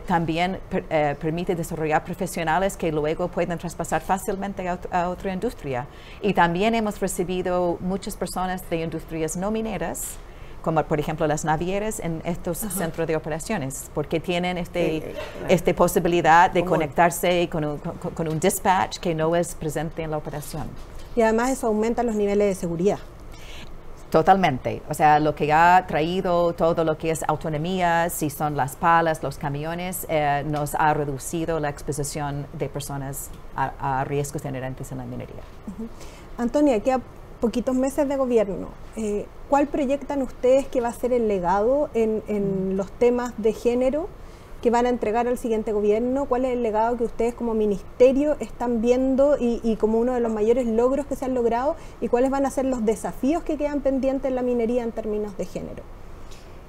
también permite desarrollar profesionales que luego pueden traspasar fácilmente a otra industria. Y también hemos recibido muchas personas de industrias no mineras, como por ejemplo las navieras, en estos centros de operaciones, porque tienen esta posibilidad de conectarse con un dispatch que no es presente en la operación. Y además eso aumenta los niveles de seguridad. Totalmente. O sea, lo que ha traído todo lo que es autonomía, si son las palas, los camiones, nos ha reducido la exposición de personas a riesgos inherentes en la minería. Antonia, queda poquitos meses de gobierno. ¿Cuál proyectan ustedes que va a ser el legado en los temas de género que van a entregar al siguiente gobierno? ¿Cuál es el legado que ustedes como ministerio están viendo y como uno de los mayores logros que se han logrado? ¿Y cuáles van a ser los desafíos que quedan pendientes en la minería en términos de género?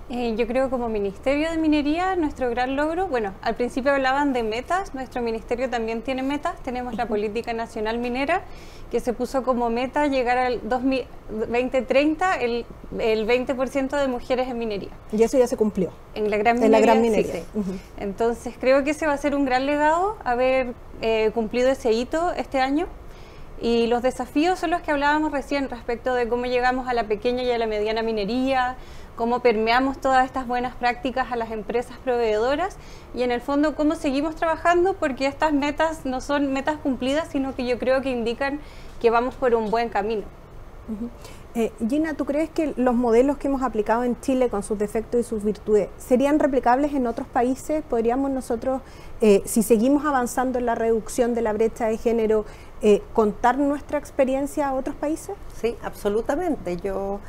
Yo creo que como Ministerio de Minería, nuestro gran logro, bueno, al principio hablaban de metas, nuestro ministerio también tiene metas, tenemos la Política Nacional Minera, que se puso como meta llegar al 2030 el 20% de mujeres en minería. Y eso ya se cumplió. En la gran minería. Sí. Entonces creo que ese va a ser un gran legado, haber cumplido ese hito este año. Y los desafíos son los que hablábamos recién respecto de cómo llegamos a la pequeña y a la mediana minería, cómo permeamos todas estas buenas prácticas a las empresas proveedoras y en el fondo cómo seguimos trabajando, porque estas metas no son metas cumplidas, sino que yo creo que indican que vamos por un buen camino. Gina, ¿tú crees que los modelos que hemos aplicado en Chile con sus defectos y sus virtudes serían replicables en otros países? ¿Podríamos nosotros, si seguimos avanzando en la reducción de la brecha de género, contar nuestra experiencia a otros países? Sí, absolutamente. Yo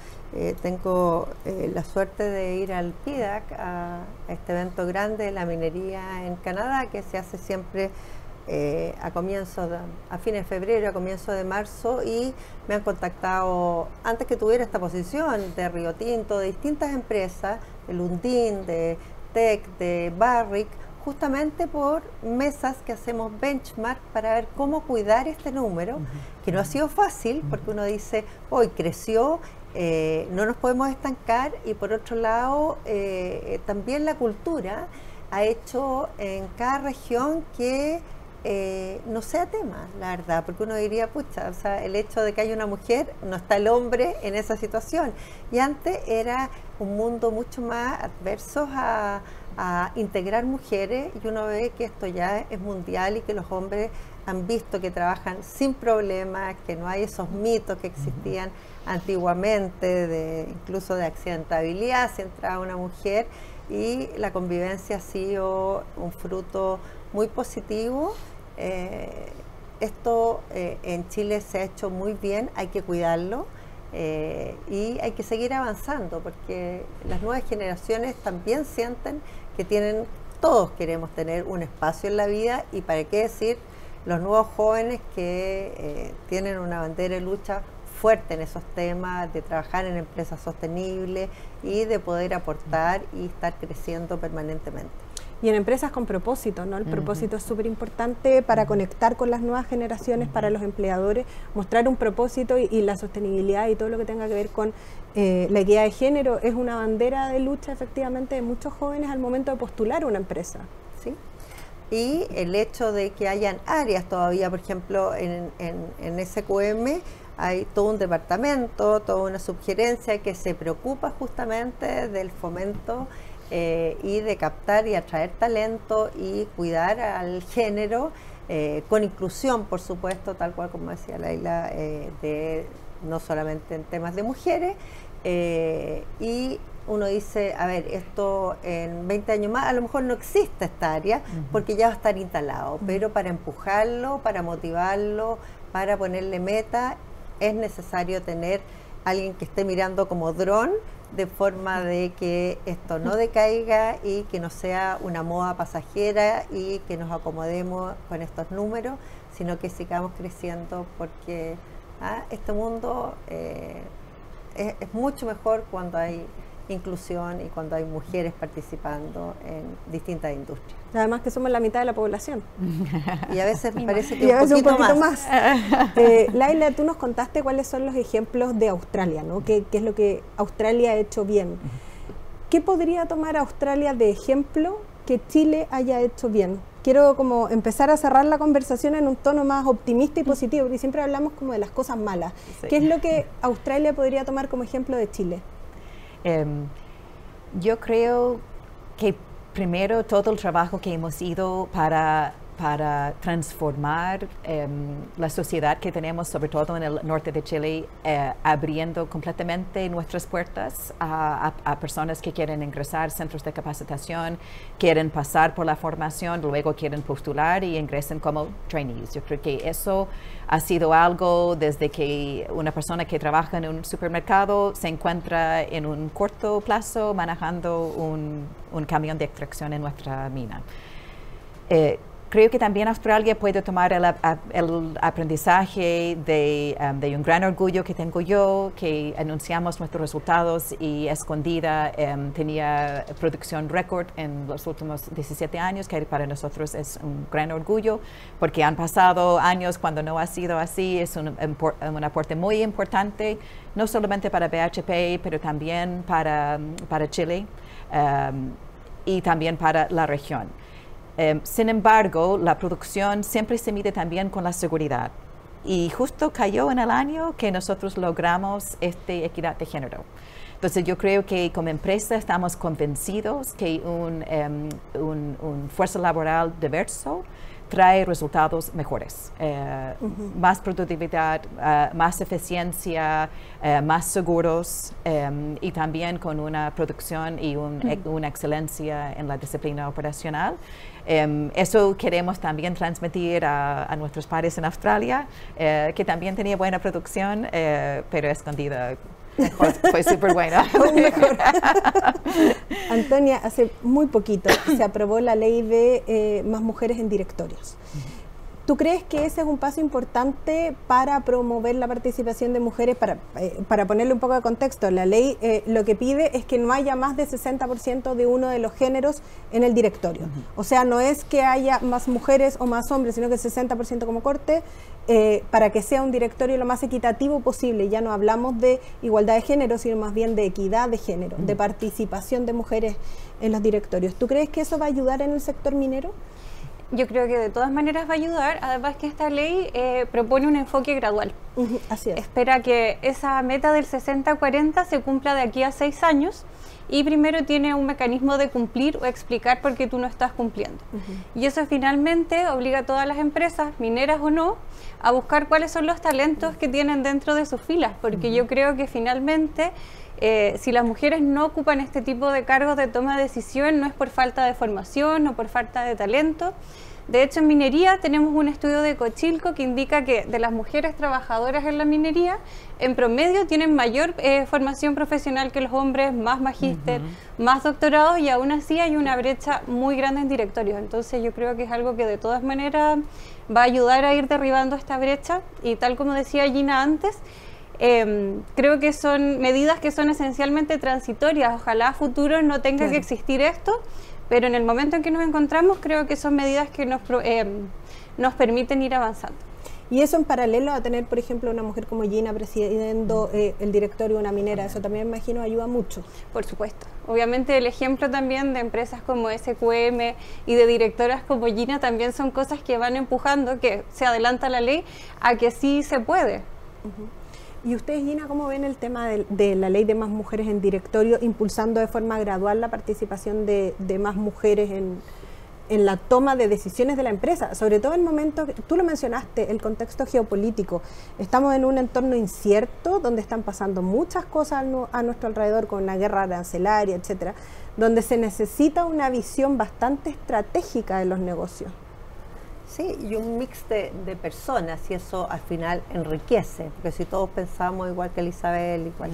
tengo la suerte de ir al PDAC, a este evento grande de la minería en Canadá, que se hace siempre a fines de febrero, a comienzos de marzo, y me han contactado antes que tuviera esta posición de Río Tinto, de distintas empresas, de Lundin, de Teck, de Barrick, justamente por mesas que hacemos benchmark para ver cómo cuidar este número, que no ha sido fácil, porque uno dice, hoy creció, no nos podemos estancar, y por otro lado, también la cultura ha hecho en cada región que no sea tema, la verdad, porque uno diría, pucha, o sea, el hecho de que haya una mujer, no está el hombre en esa situación. Y antes era un mundo mucho más adverso a integrar mujeres, y uno ve que esto ya es mundial y que los hombres han visto que trabajan sin problemas, que no hay esos mitos que existían antiguamente, incluso de accidentabilidad si entraba una mujer, y la convivencia ha sido un fruto muy positivo. Esto en Chile se ha hecho muy bien, hay que cuidarlo y hay que seguir avanzando, porque las nuevas generaciones también sienten que todos queremos tener un espacio en la vida, y para qué decir los nuevos jóvenes que tienen una bandera de lucha fuerte en esos temas, de trabajar en empresas sostenibles y de poder aportar y estar creciendo permanentemente. Y en empresas con propósito, ¿no? El propósito es súper importante para conectar con las nuevas generaciones, para los empleadores, mostrar un propósito, y la sostenibilidad y todo lo que tenga que ver con la equidad de género es una bandera de lucha efectivamente de muchos jóvenes al momento de postular una empresa. ¿Sí? Y el hecho de que hayan áreas todavía, por ejemplo, en SQM hay todo un departamento, toda una subgerencia que se preocupa justamente del fomento y de captar y atraer talento y cuidar al género, con inclusión, por supuesto, tal cual como decía Laila, no solamente en temas de mujeres, y uno dice, a ver, esto en 20 años más a lo mejor no existe esta área, porque ya va a estar instalado, pero para empujarlo, para motivarlo, para ponerle meta, es necesario tener alguien que esté mirando como dron, de forma de que esto no decaiga y que no sea una moda pasajera y que nos acomodemos con estos números, sino que sigamos creciendo, porque este mundo es mucho mejor cuando hay inclusión y cuando hay mujeres participando en distintas industrias. Además que somos la mitad de la población. Y a veces me parece que un poquito más. Laila, tú nos contaste cuáles son los ejemplos de Australia, ¿no? ¿Qué es lo que Australia ha hecho bien? ¿Qué podría tomar Australia de ejemplo que Chile haya hecho bien? Quiero como empezar a cerrar la conversación en un tono más optimista y positivo, porque siempre hablamos como de las cosas malas. Sí. ¿Qué es lo que Australia podría tomar como ejemplo de Chile? Yo creo que primero todo el trabajo que hemos ido para transformar la sociedad que tenemos, sobre todo en el norte de Chile, abriendo completamente nuestras puertas a personas que quieren ingresar, centros de capacitación, quieren pasar por la formación, luego quieren postular y ingresen como trainees. Yo creo que eso ha sido algo desde que una persona que trabaja en un supermercado se encuentra en un corto plazo manejando un camión de extracción en nuestra mina. Creo que también Australia puede tomar el aprendizaje de un gran orgullo que tengo yo, que anunciamos nuestros resultados y escondida tenía producción récord en los últimos 17 años, que para nosotros es un gran orgullo, porque han pasado años cuando no ha sido así. Es un aporte muy importante, no solamente para BHP, pero también para Chile y también para la región. Sin embargo, la producción siempre se mide también con la seguridad, y justo cayó en el año que nosotros logramos esta equidad de género. Entonces yo creo que como empresa estamos convencidos que un fuerza laboral diverso trae resultados mejores, más productividad, más eficiencia, más seguros y también con una producción y una excelencia en la disciplina operacional. Eso queremos también transmitir a nuestros pares en Australia, que también tenía buena producción, pero escondida. Fue súper buena. Antonia, hace muy poquito se aprobó la ley de más mujeres en directorios. ¿Tú crees que ese es un paso importante para promover la participación de mujeres? Para ponerle un poco de contexto, la ley lo que pide es que no haya más de 60% de uno de los géneros en el directorio. O sea, no es que haya más mujeres o más hombres, sino que 60% como corte, para que sea un directorio lo más equitativo posible. Ya no hablamos de igualdad de género, sino más bien de equidad de género, de participación de mujeres en los directorios. ¿Tú crees que eso va a ayudar en el sector minero? Yo creo que de todas maneras va a ayudar, además que esta ley propone un enfoque gradual. Así es. Espera que esa meta del 60-40 se cumpla de aquí a 6 años y primero tiene un mecanismo de cumplir o explicar por qué tú no estás cumpliendo. Y eso finalmente obliga a todas las empresas, mineras o no, a buscar cuáles son los talentos que tienen dentro de sus filas, porque yo creo que finalmente si las mujeres no ocupan este tipo de cargos de toma de decisión, no es por falta de formación o por falta de talento. De hecho, en minería tenemos un estudio de Cochilco que indica que de las mujeres trabajadoras en la minería, en promedio tienen mayor formación profesional que los hombres, más magíster, más doctorados, y aún así hay una brecha muy grande en directorios. Entonces yo creo que es algo que de todas maneras va a ayudar a ir derribando esta brecha, y tal como decía Gina antes, creo que son medidas que son esencialmente transitorias. Ojalá a futuro no tenga que existir esto, pero en el momento en que nos encontramos creo que son medidas que nos permiten ir avanzando. Y eso en paralelo a tener, por ejemplo, una mujer como Gina presidiendo el directorio de una minera, eso también me imagino ayuda mucho. Por supuesto. Obviamente el ejemplo también de empresas como SQM y de directoras como Gina también son cosas que van empujando, que se adelanta la ley a que sí se puede. ¿Y ustedes, Gina, cómo ven el tema de la ley de más mujeres en directorio, impulsando de forma gradual la participación de más mujeres en la toma de decisiones de la empresa? Sobre todo en momentos, tú lo mencionaste, el contexto geopolítico. Estamos en un entorno incierto, donde están pasando muchas cosas a nuestro alrededor, con una guerra arancelaria, etcétera, donde se necesita una visión bastante estratégica de los negocios. Sí, y un mix de personas, y eso al final enriquece, porque si todos pensamos igual que Elizabeth, igual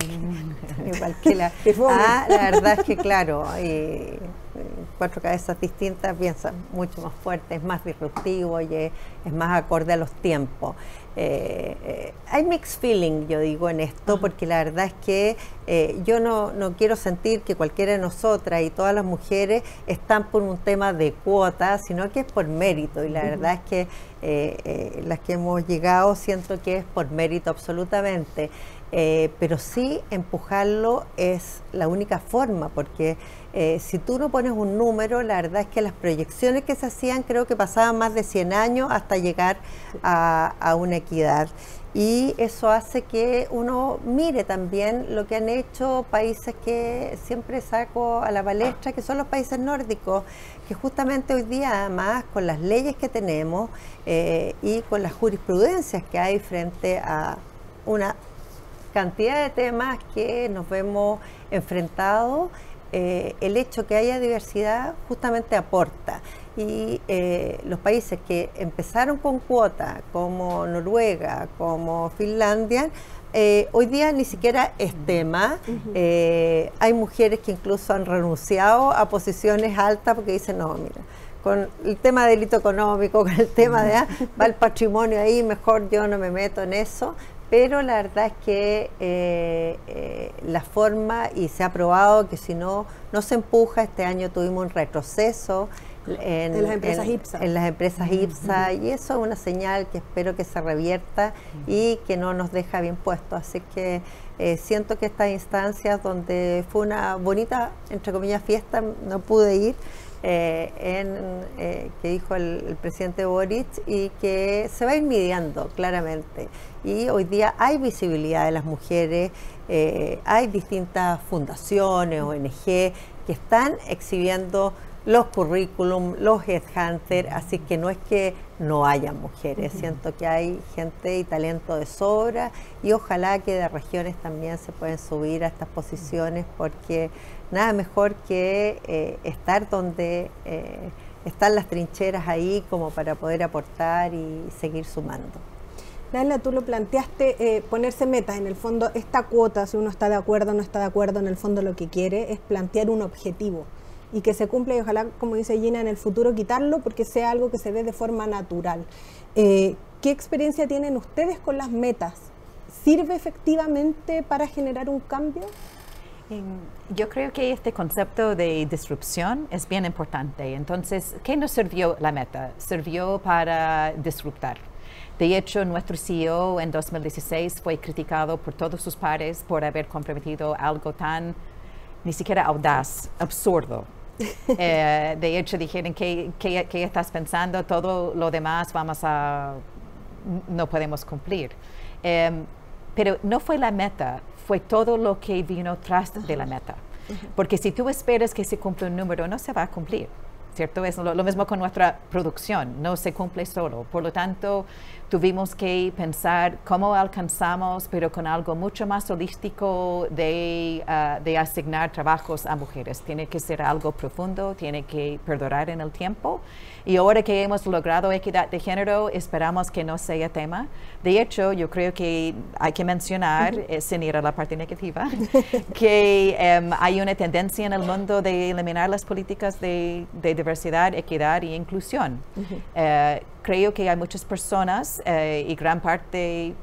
que la verdad es que claro, 4 cabezas distintas piensan mucho más fuerte, es más disruptivo y es más acorde a los tiempos. Hay mixed feeling, yo digo, en esto, porque la verdad es que yo no quiero sentir que cualquiera de nosotras y todas las mujeres están por un tema de cuotas, sino que es por mérito, y la verdad es que las que hemos llegado siento que es por mérito absolutamente, pero sí empujarlo es la única forma, porque si tú no pones un número, la verdad es que las proyecciones que se hacían creo que pasaban más de 100 años hasta llegar a una equidad, y eso hace que uno mire también lo que han hecho países que siempre saco a la palestra, que son los países nórdicos, que justamente hoy día, además, con las leyes que tenemos y con las jurisprudencias que hay frente a una cantidad de temas que nos vemos enfrentados, el hecho que haya diversidad justamente aporta, y los países que empezaron con cuota, como Noruega, como Finlandia, hoy día ni siquiera es tema. Hay mujeres que incluso han renunciado a posiciones altas porque dicen, no, mira, con el tema de delito económico, con el tema de va el patrimonio ahí, mejor yo no me meto en eso. Pero la verdad es que la forma, y se ha probado que si no se empuja, este año tuvimos un retroceso en las empresas IPSA, y eso es una señal que espero que se revierta y que no nos deja bien puestos. Así que siento que estas instancias, donde fue una bonita, entre comillas, fiesta, no pude ir, que dijo el presidente Boric, y que se va a ir midiendo claramente, y hoy día hay visibilidad de las mujeres, hay distintas fundaciones, ONG, que están exhibiendo los currículum, los headhunters, así que no es que no haya mujeres, siento que hay gente y talento de sobra y ojalá que de regiones también se pueden subir a estas posiciones porque nada mejor que estar donde están las trincheras ahí como para poder aportar y seguir sumando. Laila, tú lo planteaste, ponerse metas, en el fondo esta cuota, si uno está de acuerdo o no está de acuerdo, en el fondo lo que quiere es plantear un objetivo y que se cumpla y ojalá, como dice Gina, en el futuro quitarlo porque sea algo que se dé de forma natural. ¿Qué experiencia tienen ustedes con las metas? ¿Sirve efectivamente para generar un cambio? Yo creo que este concepto de disrupción es bien importante. Entonces, ¿qué nos sirvió la meta? Sirvió para disruptar. De hecho, nuestro CEO en 2016 fue criticado por todos sus pares por haber comprometido algo tan, ni siquiera audaz, absurdo. De hecho, dijeron, ¿qué estás pensando? Todo lo demás no podemos cumplir. Pero no fue la meta, fue todo lo que vino tras de la meta. Porque si tú esperas que se cumpla un número, no se va a cumplir, ¿cierto? Es lo mismo con nuestra producción, no se cumple solo. Por lo tanto, tuvimos que pensar cómo alcanzamos, pero con algo mucho más holístico de asignar trabajos a mujeres. Tiene que ser algo profundo, tiene que perdurar en el tiempo. Y ahora que hemos logrado equidad de género, esperamos que no sea tema. De hecho, yo creo que hay que mencionar, sin ir a la parte negativa, que hay una tendencia en el mundo de eliminar las políticas de diversidad, equidad e inclusión. Creo que hay muchas personas y gran parte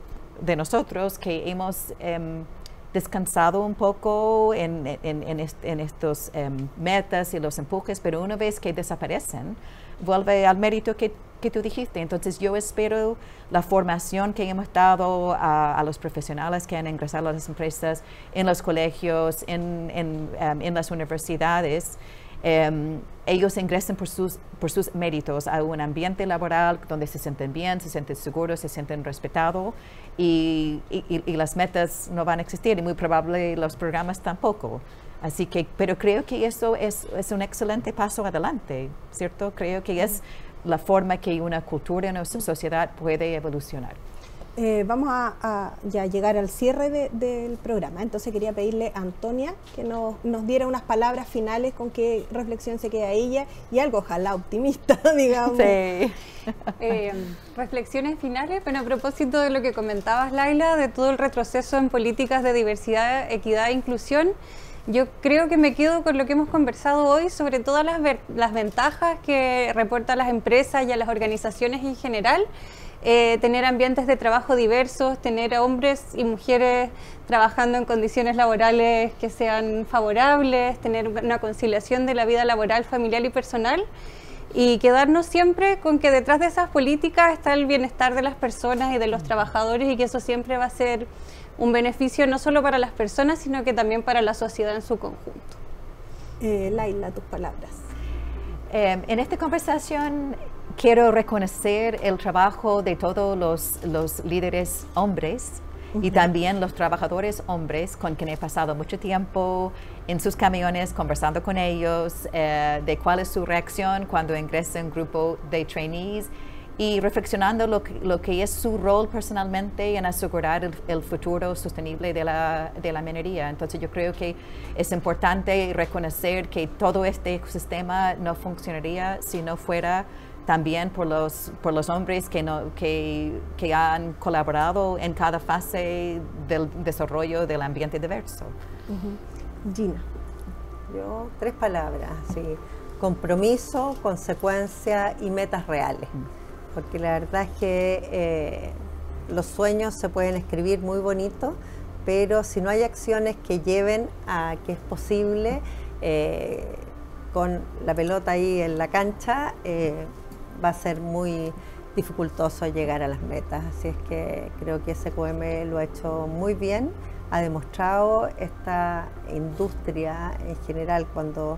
de nosotros que hemos descansado un poco en estos metas y los empujes, pero una vez que desaparecen, vuelve al mérito que tú dijiste. Entonces yo espero la formación que hemos dado a los profesionales que han ingresado a las empresas, en los colegios, en las universidades, ellos ingresen por sus méritos a un ambiente laboral donde se sienten bien, se sienten seguros, se sienten respetados y las metas no van a existir y muy probable los programas tampoco. Así que, pero creo que eso es un excelente paso adelante, ¿cierto? Creo que es la forma que una cultura en nuestra sociedad puede evolucionar. Vamos a ya llegar al cierre del programa, entonces quería pedirle a Antonia que nos diera unas palabras finales con qué reflexión se queda ella y algo ojalá optimista, digamos. Sí. Reflexiones finales, bueno, a propósito de lo que comentabas, Laila, de todo el retroceso en políticas de diversidad, equidad e inclusión, yo creo que me quedo con lo que hemos conversado hoy sobre todas las ventajas que reportan las empresas y a las organizaciones en general. Tener ambientes de trabajo diversos, tener a hombres y mujeres trabajando en condiciones laborales que sean favorables, tener una conciliación de la vida laboral, familiar y personal y quedarnos siempre con que detrás de esas políticas está el bienestar de las personas y de los trabajadores y que eso siempre va a ser un beneficio no solo para las personas, sino que también para la sociedad en su conjunto. Laila, tus palabras. En esta conversación quiero reconocer el trabajo de todos los líderes hombres y también los trabajadores hombres con quien he pasado mucho tiempo en sus camiones conversando con ellos, de cuál es su reacción cuando ingresa un grupo de trainees y reflexionando lo que es su rol personalmente en asegurar el futuro sostenible de la minería. Entonces yo creo que es importante reconocer que todo este ecosistema no funcionaría si no fuera también por los hombres que han colaborado en cada fase del desarrollo del ambiente diverso. Gina. Yo, 3 palabras, sí. Compromiso, consecuencia y metas reales. Porque la verdad es que los sueños se pueden escribir muy bonitos, pero si no hay acciones que lleven a que es posible, con la pelota ahí en la cancha, va a ser muy dificultoso llegar a las metas. Así es que creo que SQM lo ha hecho muy bien, ha demostrado esta industria en general. Cuando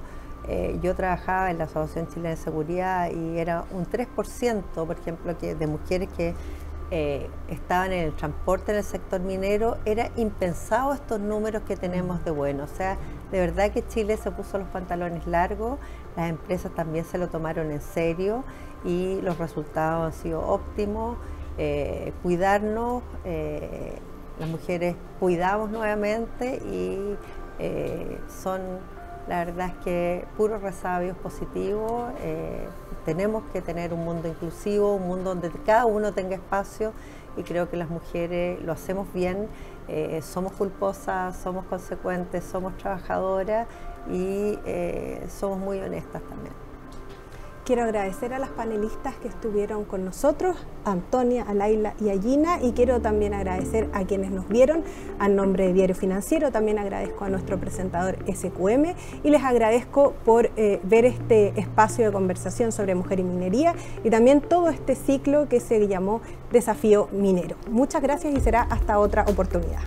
yo trabajaba en la Asociación Chilena de Seguridad y era un 3%, por ejemplo, de mujeres que estaban en el transporte en el sector minero, era impensado estos números que tenemos de bueno. O sea, de verdad que Chile se puso los pantalones largos, las empresas también se lo tomaron en serio y los resultados han sido óptimos. Cuidarnos, las mujeres cuidamos nuevamente y son, la verdad es que puros resabios positivos. Tenemos que tener un mundo inclusivo, un mundo donde cada uno tenga espacio, y creo que las mujeres lo hacemos bien. Somos culposas, somos consecuentes, somos trabajadoras y somos muy honestas también. Quiero agradecer a las panelistas que estuvieron con nosotros, a Antonia, a Laila y a Gina, y quiero también agradecer a quienes nos vieron a nombre de Diario Financiero. También agradezco a nuestro presentador SQM y les agradezco por ver este espacio de conversación sobre mujer y minería y también todo este ciclo que se llamó Desafío Minero. Muchas gracias y será hasta otra oportunidad.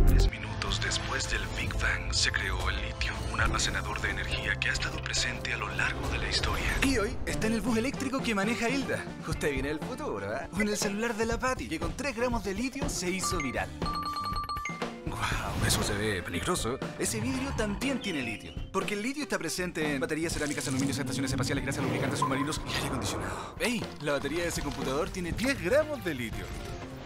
3 minutos después del Big Bang se creó el litio, un almacenador de energía que ha estado presente a lo largo de la historia. Y hoy está en el bus eléctrico que maneja Hilda. Usted viene del futuro, ¿eh? O en el celular de la Patti, que con 3 gramos de litio se hizo viral. ¡Wow! Eso se ve peligroso. Ese vidrio también tiene litio. Porque el litio está presente en baterías, cerámicas, aluminios, estaciones espaciales, grasas, lubricantes, submarinos y aire acondicionado. ¡Ey! La batería de ese computador tiene 10 gramos de litio.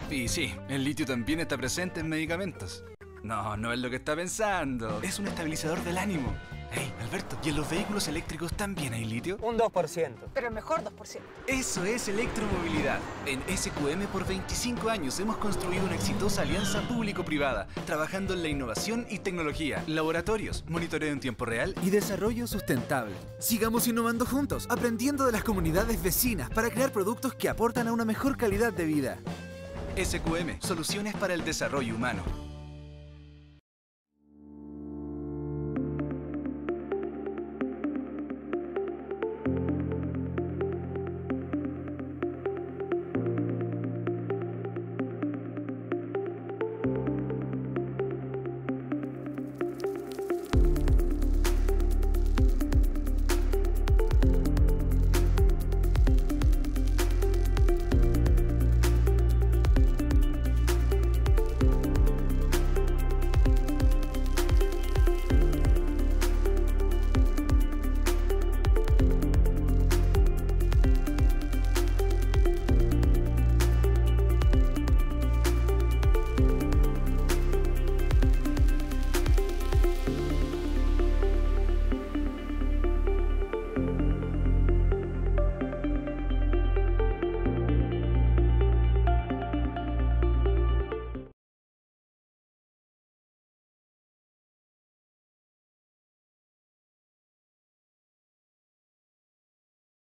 Y sí, el litio también está presente en medicamentos. No, no es lo que está pensando. Es un estabilizador del ánimo. Hey, Alberto, ¿y en los vehículos eléctricos también hay litio? Un 2%. Pero el mejor 2%. Eso es electromovilidad. En SQM por 25 años hemos construido una exitosa alianza público-privada, trabajando en la innovación y tecnología, laboratorios, monitoreo en tiempo real y desarrollo sustentable. Sigamos innovando juntos, aprendiendo de las comunidades vecinas para crear productos que aportan a una mejor calidad de vida. SQM, soluciones para el desarrollo humano.